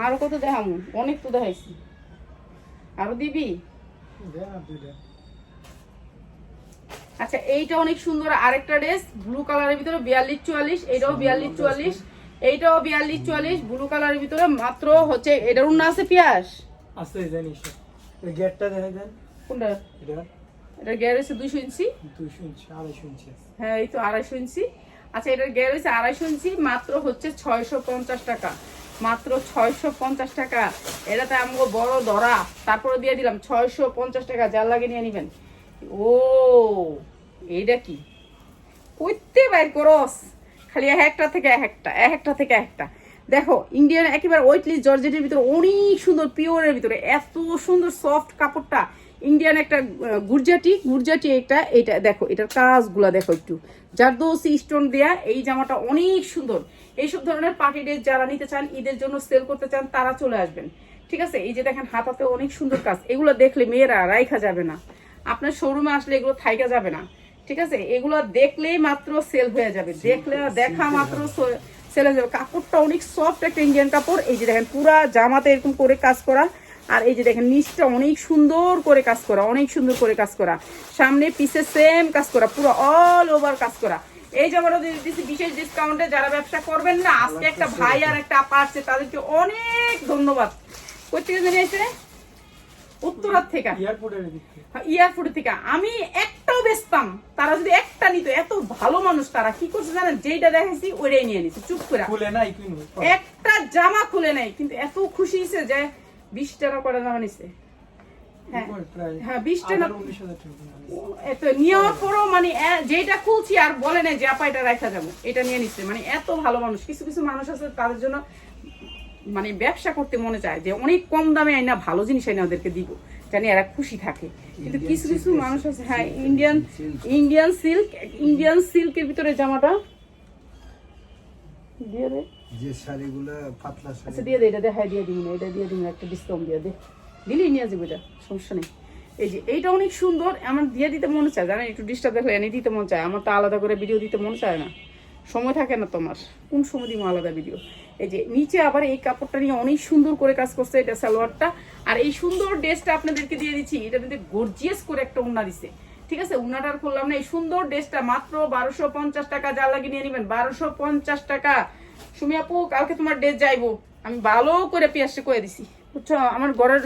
আরো কত দেখাম, অনেক তো দেখাইছি, আরো দিবি? আচ্ছা এইটা অনেক সুন্দর আরেকটা ড্রেস, ব্লু কালারের ভিতরে 42-44। এটাও 42-44, এইটাও 42-44 ব্লু কালারের ভিতরে। মাত্র হচ্ছে এটার উন্না আছে পিয়াস আছে, জানিস এই গেটটা দেখা দেন। কোনটা? এটা গের হচ্ছে 200 ইঞ্চি, 200 ইঞ্চি, 250 ইঞ্চি। হ্যাঁ এই তো 250 ইঞ্চি। আচ্ছা এটার গের হচ্ছে 250 ইঞ্চি, মাত্র হচ্ছে 650 টাকা, মাত্র 650 টাকা। এটাতে আমাকে বড় ধরা, তারপরে দিয়ে দিলাম 650 টাকা। যার লাগে নিয়ে নিবেন। ও এইটা কি কইতে বাইর করস, খালি একটা থেকে একটা, একটা থেকে একটা। দেখো ইন্ডিয়ান একেবারে ওয়েটলেস জর্জেটের ভিতরে অনেক সুন্দর, পিওরের ভিতরে এত সুন্দর সফট কাপড়টা। ইন্ডিয়ান একটা গুরজাটি, গুরজাটি এটা, এইটা দেখো এটার কাজগুলা দেখো একটু, জারদোসি স্টোন দেয়া। এই জামাটা অনেক সুন্দর। এইসব ধরনের পার্টি ড্রেস যারা নিতে চান, ঈদের জন্য সেল করতে চান, তারা চলে আসবেন। ঠিক আছে, এই যে দেখেন হাতাতে অনেক সুন্দর কাজ। এগুলো দেখলে মেয়েরা রাইখা যাবে না, আপনার শোরুমে আসলে এগুলো থাইকা যাবে না। ঠিক আছে, এগুলো দেখলেই মাত্র সেল হয়ে যাবে, দেখলে দেখা মাত্র সেল হয়ে যাবে। কাপড়টা অনেক সফট একটা ইন্ডিয়ান কাপড়। এই যে দেখেন পুরা জামাতে এরকম করে কাজ করা, আর এই যে দেখেন নিচটা অনেক সুন্দর করে কাজ করা, অনেক সুন্দর করে কাজ করা, সামনে পিছে সেম কাজ করা, পুরো অল ওভার কাজ করা। এই জামাটা দিয়ে দিচ্ছি বিশেষ ডিসকাউন্টে। যারা ব্যবসা করবেন না, আজকে একটা ভাই আর একটা আপা আসছে, তাদেরকে অনেক ধন্যবাদ। কই থেকে জানিয়েছে? উত্তরার থেকে, এয়ারপোর্ট থেকে। আমি একটাও বেচতাম, তারা যদি একটা নিত, এত ভালো মানুষ তারা কি করছে জানেন, যেইটা দেখাইছি ওইটাই নিয়ে নিছে চুপ করে, একটা জামা খুলে নাই, কিন্তু এত খুশি হয়েছে যে 20 টাকা করে জামা নিছে। হ্যাঁ 20 টাকা এত নেওয়ার পরও মানে যেটা খুলছি আর বলে নাই যে আপা এটা রাখা যাবো, এটা নিয়ে নিচ্ছে। মানে এত ভালো মানুষ। কিছু কিছু মানুষ আছে তাদের জন্য মানে ব্যবসা করতে মনে চায় যে অনেক কম দামে আইনা ভালো জিনিস আইনা ওদেরকে দিব, জানি এরা খুশি থাকে। কিন্তু কিছু কিছু মানুষ আছে, হ্যাঁ ইন্ডিয়ান সিল্কের ভিতরে জামাটা দিয়ে দে, যে শাড়িগুলো পাতলা শাড়ি, আচ্ছা দিয়ে দে, এটা দেখাই দিয়ে দিবি না, এটা দিয়ে দিবি না, একটা ডিসকাউন্ট দিয়ে দে, দিলেই নিয়ে যাবো, এটা সমস্যা নেই। এই যে এইটা অনেক সুন্দর, আমার দিয়ে দিতে মনে চায় জানেন, একটু ডিস্টার্ব দেখলে এনে দিতে মন চায়, আমার তো আলাদা করে ভিডিও দিতে মন চায় না, সময় থাকে না তোমার, কোন সময় দিব আলাদা ভিডিও। এই যে নিচে আবার এই কাপড়টা নিয়ে অনেক সুন্দর করে কাজ করছে, এটা সালোয়ারটা। আর এই সুন্দর ড্রেসটা আপনাদেরকে দিয়ে দিচ্ছি, এটা কিন্তু গর্জিয়াস করে একটা উন্না দিছে, ঠিক আছে? উন্নাটার করলাম না, এই সুন্দর ড্রেসটা মাত্র 1250 টাকা। যা লাগে নিয়ে নেবেন 1250 টাকা। সুমি আপু কালকে তোমার ড্রেস যাইবো, আমি ভালো করে পেঁয়াজটা করে দিছি, বুঝছো? আমার ঘরের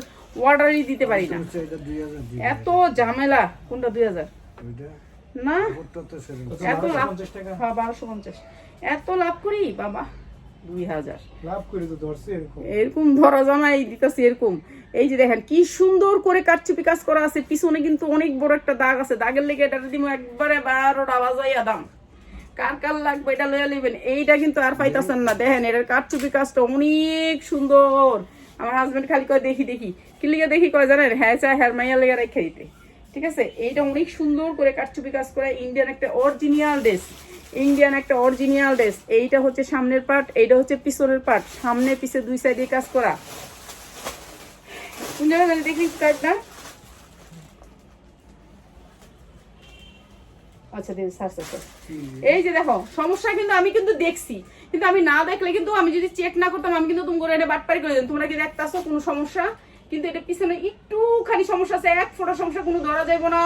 অর্ডারই দিতে পারি না, এত ঝামেলা। কোনটা 2000 না, এত লাভ, হ্যাঁ 1250, এত লাভ করি বাবা, 2000 লাভ করে তো ধরছে এরকম ধরা জামাই দিতেছি এরকম। এই যে দেখেন কি সুন্দর করে কারচুপি কাজ করা আছে, পিছনে কিন্তু অনেক বড় একটা দাগ আছে, দাগের লেগে এটা দিব একবারে 12টা বাজাইয়া দাম। কার কার লাগবে এটা লইয়া নেবেন, এইটা কিন্তু আর পাইতাছেন না। দেখেন এটার কারচুপি কাজটা অনেক সুন্দর। আমার হাজবেন্ড খালি করে দেখি দেখি, কি লিগে দেখি করে জানেন, হ্যাঁ চায় হ্যার মাইয়া লেগে রেখে দিতে, ঠিক আছে? এইটা অনেক সুন্দর করে কারচুপি কাজ করে, ইন্ডিয়ান একটা অরিজিনাল ড্রেস, ইন্ডিয়ান একটা অরিজিনাল ড্রেস। এইটা হচ্ছে সামনের পার্ট, এইটা হচ্ছে পিছনের পার্ট, সামনে পিছে দুই সাইডে কাজ করা। কোন জায়গায় জানি দেখি কার্ডটা, আচ্ছা দিন স্যার স্যার। এই যে দেখো সমস্যা কিন্তু আমি কিন্তু দেখছি, কিন্তু আমি না দেখলে কিন্তু, আমি যদি চেক না করতাম আমি কিন্তু তুমি করে এটা বাটপারি করে দিতাম। তোমরা কি দেখতেছো কোনো সমস্যা? কিন্তু এটা পিছনে একটুখানি সমস্যা আছে, এক ফোঁটা সমস্যা, কোনো ধরা যাবে না,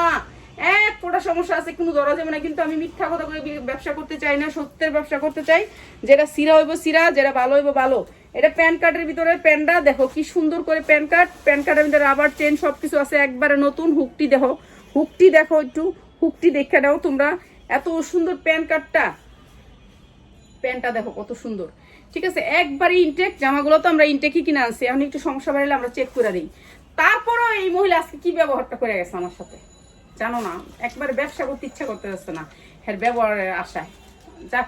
এক ফোঁটা সমস্যা আছে, কোনো ধরা যাবে না। কিন্তু আমি মিথ্যা কথা করে ব্যবসা করতে চাই না, সত্যের ব্যবসা করতে চাই। যেটা সিরা হইব সিরা, যেটা ভালো হইব ভালো। এটা প্যান কার্ডের ভিতরে প্যান্টটা দেখো কি সুন্দর করে, প্যান কার্ডের ভিতরে রাবার চেন সবকিছু আছে, একবারে নতুন। হুকটি দেখো, হুকটি দেখো, একটু হুকটি দেখে দাও তোমরা, এত সুন্দর প্যান কার্ডটা, প্যান্টটা দেখো কত সুন্দর, ঠিক আছে? একবারে ইনটেক। জামাগুলো তো আমরা ইনটেকই কিনে আনছি, এখন একটু সমস্যা বাড়লে আমরা চেক করে দিই। তারপরও এই মহিলা আজকে কি ব্যবহারটা করে গেছে আমার সাথে জানো না, একবারে ব্যবসা করতে ইচ্ছা করতে যাচ্ছে না এর ব্যবহারের আশায়। যাক,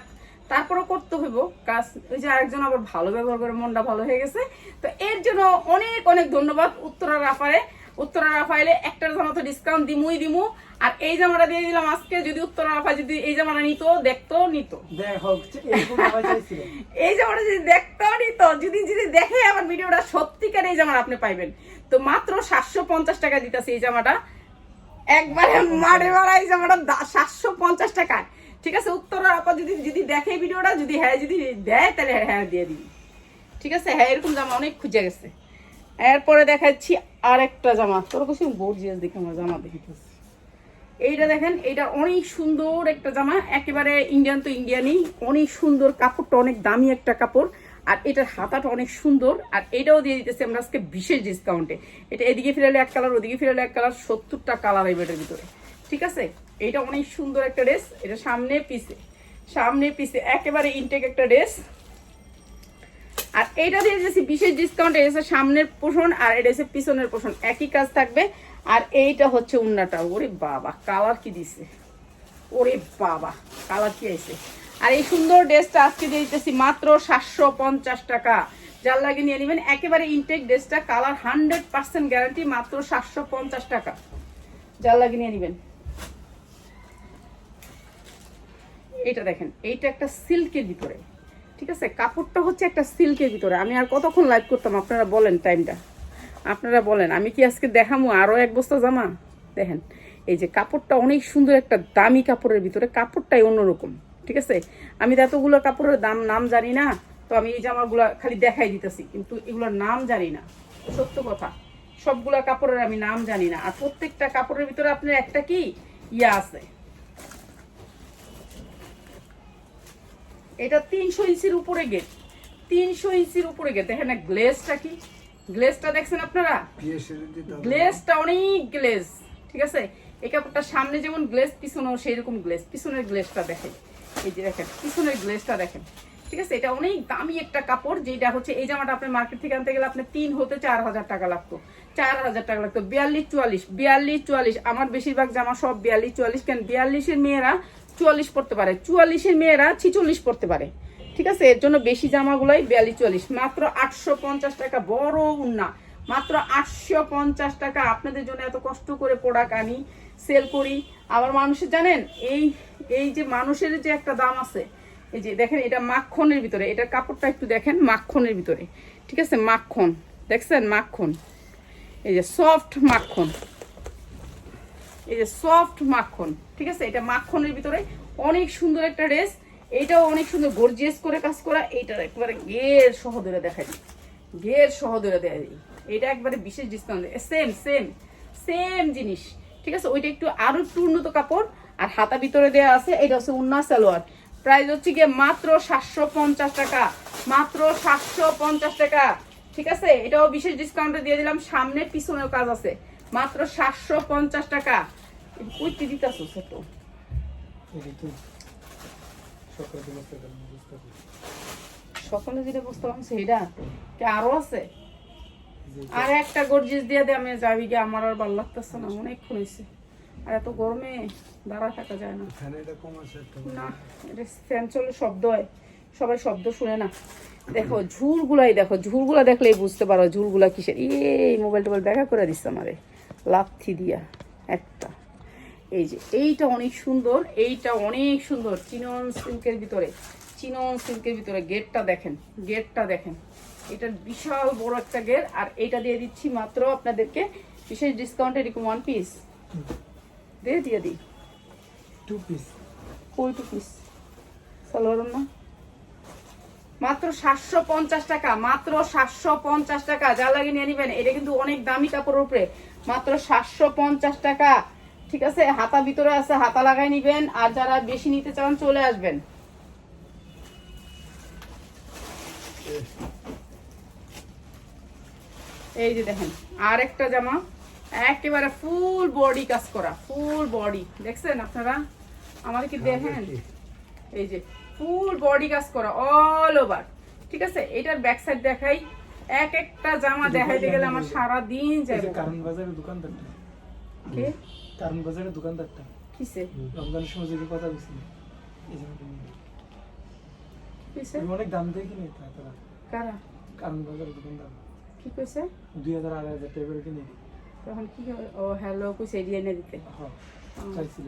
তারপরও করতে হইব কাজ। ওই যে আরেকজন আবার ভালো ব্যবহার করে মনটা ভালো হয়ে গেছে, তো এর জন্য অনেক অনেক ধন্যবাদ উত্তরা রাফাইলে। একটার জামা তো ডিসকাউন্ট দিমু। আর এই জামাটা দিয়ে দিলাম আজকে, যদি উত্তরা রাফাই যদি এই জামাটা নিত, দেখতো নিত, এই জামাটা যদি দেখতো নিত, যদি দেখে আমার ভিডিওটা, সত্যিকার এই জামাটা আপনি পাইবেন। তো মাত্র 750 টাকা দিতেছে এই জামাটা, একবারে মারে মারা এই জামাটা 750 টাকায়, ঠিক আছে? উত্তরা রাফা যদি দেখে ভিডিওটা, যদি হ্যাঁ যদি দেয় তাহলে হ্যাঁ দিয়ে দিবি, ঠিক আছে? হ্যাঁ এরকম জামা অনেক খুঁজে গেছে। এরপরে দেখাচ্ছি আর একটা জামা, তোর কাছে গর্জিয়াস দেখে আমার জামা দেখি। এইটা দেখেন, এইটা অনেক সুন্দর একটা জামা, একেবারে ইন্ডিয়ান তো ইন্ডিয়ানই, অনেক সুন্দর কাপড়টা, অনেক দামি একটা কাপড়। আর এটার হাতাটা অনেক সুন্দর। আর এটাও দিয়ে দিতেছি আমরা আজকে বিশেষ ডিসকাউন্টে। এটা এদিকে ফিরালে এক কালার, ওদিকে ফিরালে এক কালার, 70টা কালার এই বেটার ভিতরে, ঠিক আছে? এটা অনেক সুন্দর একটা ড্রেস, এটা সামনে পিছে একেবারে ইনটেক একটা ড্রেস। আর এইটা দিয়ে দিয়েছি বিশেষ ডিসকাউন্ট, এটা সামনের পোষণ আর এটা হচ্ছে পিছনের পোষণ, একই কাজ থাকবে। আর এইটা হচ্ছে উন্নাটা, ওরে বাবা কালার কি দিছে, ওরে বাবা কালার কি আছে। আর এই সুন্দর ড্রেসটা আজকে দিয়ে দিতেছি মাত্র 750 টাকা। যার লাগে নিয়ে নেবেন, একেবারে ইনটেক ড্রেসটা, কালার 100% গ্যারান্টি, মাত্র 750 টাকা। যার লাগে নিয়ে নেবেন। এটা দেখেন, এইটা একটা সিল্কের ভিতরে, ঠিক আছে? কাপড়টা হচ্ছে একটা সিল্কের ভিতরে। আমি আর কতক্ষণ লাইভ করতাম আপনারা বলেন, টাইমটা আপনারা বলেন। আমি কি আজকে দেখামো আরো এক বস্তা জামা? দেখেন এই যে কাপড়টা অনেক সুন্দর, একটা দামি কাপড়ের ভিতরে, কাপড়টাই অন্যরকম, ঠিক আছে? আমি তো এতগুলো কাপড়ের নাম জানি না, তো আমি এই জামাগুলো খালি দেখাই দিতেছি, কিন্তু এগুলোর নাম জানি না, সত্য কথা। সবগুলা কাপড়ের আমি নাম জানি না, আর প্রত্যেকটা কাপড়ের ভিতরে আপনার একটা কি ইয়া আছে। এটা 300 ইঞ্চির উপরে গেট, 300 ইঞ্চির উপরে গেট। দেখেন না গ্লেজটা কি, গ্লেজটা দেখছেন আপনারা, গ্লেজটা অনেক গ্লেজ, ঠিক আছে। এই কাপড়টা সামনে যেমন গ্লেজ, পিছনেও সেই রকম গ্লেজ। পিছনের গ্লেজটা দেখেন, এই যে দেখেন পিছনের গ্লেজটা দেখেন, ঠিক আছে। এটা অনেক দামি একটা কাপড়, যেটা হচ্ছে এই জামাটা আপনি মার্কেট থেকে আনতে গেলে আপনি 3 হতে 4,000 টাকা লাগতো, 4,000 টাকা লাগতো। 42-44 আমার বেশিরভাগ জামা সব 42-44। কেন 42-এর মেয়েরা 44 পড়তে পারে, 44-এর মেয়েরা 46 পড়তে পারে, ঠিক আছে। এর জন্য বেশি জামাগুলাই 42-44। মাত্র 850 টাকা বড় উন্না, মাত্র 850 টাকা। আপনাদের জন্য এত কষ্ট করে প্রোডাক্ট আনি, সেল করি। আবার মানুষের জানেন এই যে মানুষের যে একটা দাম আছে, এই যে দেখেন এটা মাখনের ভিতরে, এটার কাপড়টা একটু দেখেন, মাখনের ভিতরে, ঠিক আছে। মাখন দেখছেন, মাখন, এই যে সফট মাখন, এই যে সফট মাখন, ঠিক আছে। এটা মাখনের ভিতরে অনেক সুন্দর একটা ড্রেস। এইটাও অনেক সুন্দর গর্জিয়াস করে কাজ করা। এইটার একবারে গের সহ ধরে দেখাই দিই, গের সহ ধরে দেখাই দিই। এটা একবারে বিশেষ ডিসকাউন্ট, সেম সেম সেম জিনিস, ঠিক আছে। ওইটা একটু আরো একটু উন্নত কাপড়, আর হাতা ভিতরে দেওয়া আছে। এটা হচ্ছে উন্না সালোয়ার, প্রাইস হচ্ছে গিয়ে মাত্র 750 টাকা, মাত্র 750 টাকা, ঠিক আছে। এটাও বিশেষ ডিসকাউন্টে দিয়ে দিলাম, সামনে পিছনেও কাজ আছে, মাত্র 750 টাকা। কইতে দিতাছো ছোট সকালে যেটা বুঝতে পারছি সেটা কি আরো আছে? আর একটা গর্জিয়াস দিয়ে দে, আমি যাবি গিয়ে, আমার আর ভালো লাগতেছে না, অনেকক্ষণ হয়েছে। আর এত গরমে দাঁড়া থাকা যায় না, না এটা ফ্যান চলে শব্দ হয়, সবাই শব্দ শুনে না। দেখো ঝুলগুলাই দেখো, ঝুলগুলা দেখলেই বুঝতে পারো ঝুলগুলা কিসের। এই মোবাইল টোবাইল দেখা করে দিচ্ছে আমারে লাথি দিয়া একটা। এই যে এইটা অনেক সুন্দর, এইটা অনেক সুন্দর, চিনন সিল্কের ভিতরে, চিনন সিল্কের ভিতরে। গেটটা দেখেন, গেটটা দেখেন, এটার বিশাল বড় একটা গেট। আর এইটা দিয়ে দিচ্ছি মাত্র আপনাদেরকে বিশেষ ডিসকাউন্টে, এরকম 1 পিস দিয়ে দিই, 2 পিস, কই 2 পিস সালোয়ার না, মাত্র 750 টাকা, মাত্র 750 টাকা। যা লাগে নিয়ে নিবেন। এটা কিন্তু অনেক দামি কাপড়ের উপরে, মাত্র 750 টাকা, ঠিক আছে। হাতা ভিতরে আছে, হাতা লাগাই নিবেন। আর যারা বেশি নিতে চান চলে আসবেন। এই যে দেখেন আর একটা জামা, একেবারে ফুল বডি কাজ করা, ফুল বডি দেখছেন আপনারা, আমার কি দেখেন, এই যে ফুল বডি কাজ করা অল ওভার, ঠিক আছে। এটার ব্যাক সাইড দেখাই, এক একটা জামা দেখাইতে গেলে আমার সারা দিন যাবে। কারণ বাজারের দোকানদারটা কে? কারণ বাজারের দোকানদারটা কিসে? রমজানের সময় যদি কথা বলছিল, এই জামাটা কিসে? অনেক দাম দিয়ে কিনে তারা। কারা? কারণ বাজারের দোকানদার কি কইছে? 2000-2500 টাকা করে কিনে। তখন কি ও হ্যালো কইছে এরিয়া এনে দিতে। হ্যাঁ চাইছিল।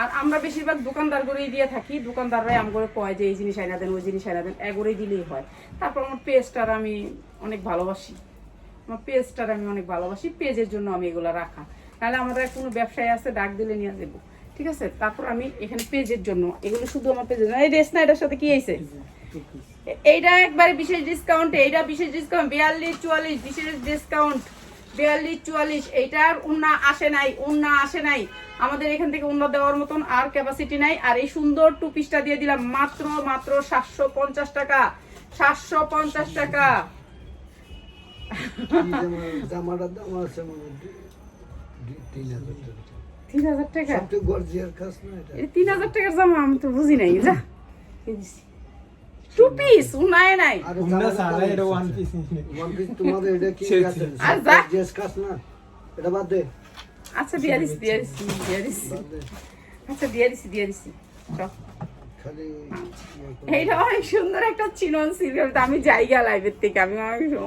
আর আমরা বেশিরভাগ দোকানদার করেই দিয়ে থাকি, দোকানদাররাই আমগরে কয় যে এই জিনিস আইনা দেন, ওই জিনিস আইনা দেন, এগোরেই দিলেই হয়। তারপর আমার পেজটার আমি অনেক ভালোবাসি, আমার পেজটার আমি অনেক ভালোবাসি, পেজের জন্য আমি এগুলো রাখা। নাহলে আমাদের কোনো ব্যবসায়ী আছে ডাক দিলে নিয়ে দেবো, ঠিক আছে। তারপর আমি এখানে পেজের জন্য এগুলো শুধু আমার পেজের জন্য। এই ড্রেস না, এটার সাথে কি হয়েছে? এইটা একবারে বিশেষ ডিসকাউন্ট, এইটা বিশেষ ডিসকাউন্ট 42-44 বিশেষ ডিসকাউন্ট 42-44। এইটার উন্না আসে নাই, উন্না আসে নাই আমাদের এখান থেকে, উন্না দেওয়ার মতন আর ক্যাপাসিটি নাই। আর এই সুন্দর 2 পিসটা দিয়ে দিলাম মাত্র 750 টাকা, 750 টাকা। জামাটার দাম আছে 3000 টাকা? সবচেয়ে গর্জিয়ার কাজ না এটা। 3000 টাকার জামা আমি তো বুঝি নাই। যা 2 পিস উন্নায় নাই। আর উন্না সারা এটা 1 পিস। 1 পিস তোমাদের এটা কি আছে? আর যা গর্জিয়াস কাজ না, এটা বাদ দে। আচ্ছা দিয়ে দিছি, আচ্ছা দিয়ে দিছি চল। খালি এইটা অনেক সুন্দর একটা চিনন সিরিয়াল। আমি জায়গা লাইভের থেকে, আমি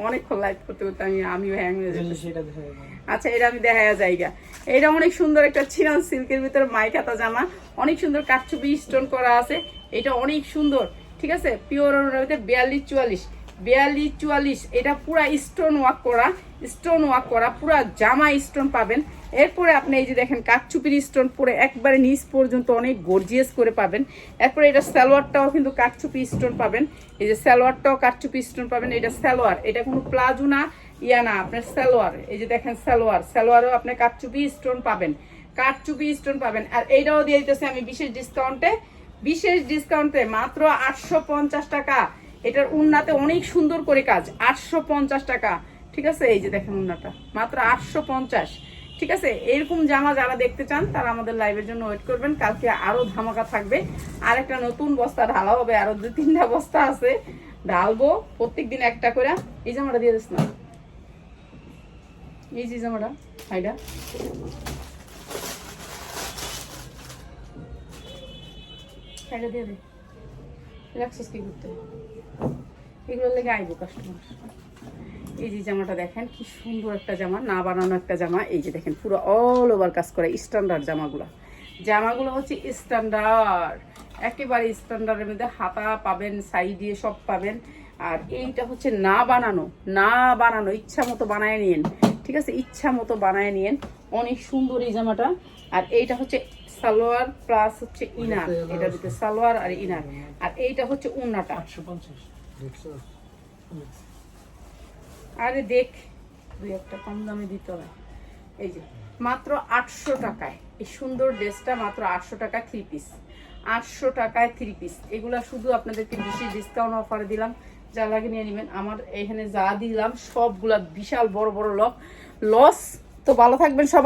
অনেকক্ষণ লাইভ করতে করতে আমিও হ্যাং হয়ে যাই। সেটা দেখা যায়। আচ্ছা এটা আমি দেখা জায়গা। এটা অনেক সুন্দর একটা চিনন সিল্কের ভিতরে মাইকাতা জামা, অনেক সুন্দর কাটচুপি স্টোন করা আছে। এটা অনেক সুন্দর, ঠিক আছে। পিওর ভিতরে 42-44 42 44, এটা পুরা স্টোন ওয়ার্ক করা পুরা জামা স্টোন পাবেন। এরপরে আপনি এই যে দেখেন কাঠচুপির স্টোন পরে একবারে নিচ পর্যন্ত অনেক গর্জিয়াস করে পাবেন। এরপরে এটা সালোয়ারটাও কিন্তু কাঠচুপি স্টোন পাবেন, এই যে সালোয়ারটাও কাঠচুপি স্টোন পাবেন। এটা সালোয়ার, এটা কোনো প্লাজো না, ইয়া না, আপনার সালোয়ার। এই যে দেখেন সালোয়ারও আপনি কাঠচুপি স্টোন পাবেন, আর এইটাও দিয়ে দিতেছে আমি বিশেষ ডিসকাউন্টে মাত্র 850 টাকা। এটার উন্নাতে অনেক সুন্দর করে কাজ, 850 টাকা। ঠিক আছে, এই যে দেখেন উন্নাটা মাত্র 850। ঠিক আছে, এরকম জামা যারা দেখতে চান তারা আমাদের লাইভের জন্য ওয়েট করবেন। কালকে আরো ধামাকা থাকবে, আর একটা নতুন বস্তা ঢালা হবে, আরো 2-3টা বস্তা আছে ঢালবো প্রত্যেকদিন একটা করে। এই জামাটা দিয়ে দিস না, এই যে জামাটা হাইডা, হাইডা দিয়ে দে, রাখছিস কি করতে, এগুলো লেগে আইবো কাস্টমার। এই যে জামাটা দেখেন কি সুন্দর একটা জামা, না বানানো একটা জামা। এই যে দেখেন পুরো অল ওভার কাজ করা স্ট্যান্ডার্ড জামাগুলো হচ্ছে স্ট্যান্ডার্ড, একেবারে স্ট্যান্ডার্ডের মধ্যে হাতা পাবেন, সাইডে সব পাবেন। আর এইটা হচ্ছে না বানানো, ইচ্ছা মতো বানায় নিয়েন। ঠিক আছে, ইচ্ছা মতো বানায় নিয়েন, অনেক সুন্দর এই জামাটা। আর এইটা হচ্ছে সালোয়ার প্লাস হচ্ছে ইনার, এটা দিতে সালোয়ার আর ইনার। আর এইটা হচ্ছে উন্নাটা 850 দেখছো? আরে দেখ, দুই একটা কম দামে দিতে হয়। এই যে মাত্র 800 টাকায় এই সুন্দর ড্রেসটা, মাত্র 800 টাকা 3 পিস, 800 টাকায় 3 পিস। এগুলা শুধু আপনাদেরকে বিশেষ ডিসকাউন্ট অফারে দিলাম, যা লাগে নিয়ে নেবেন। আমার এখানে যা দিলাম সবগুলা বিশাল বড় লস। তো ভালো থাকবেন সবাই।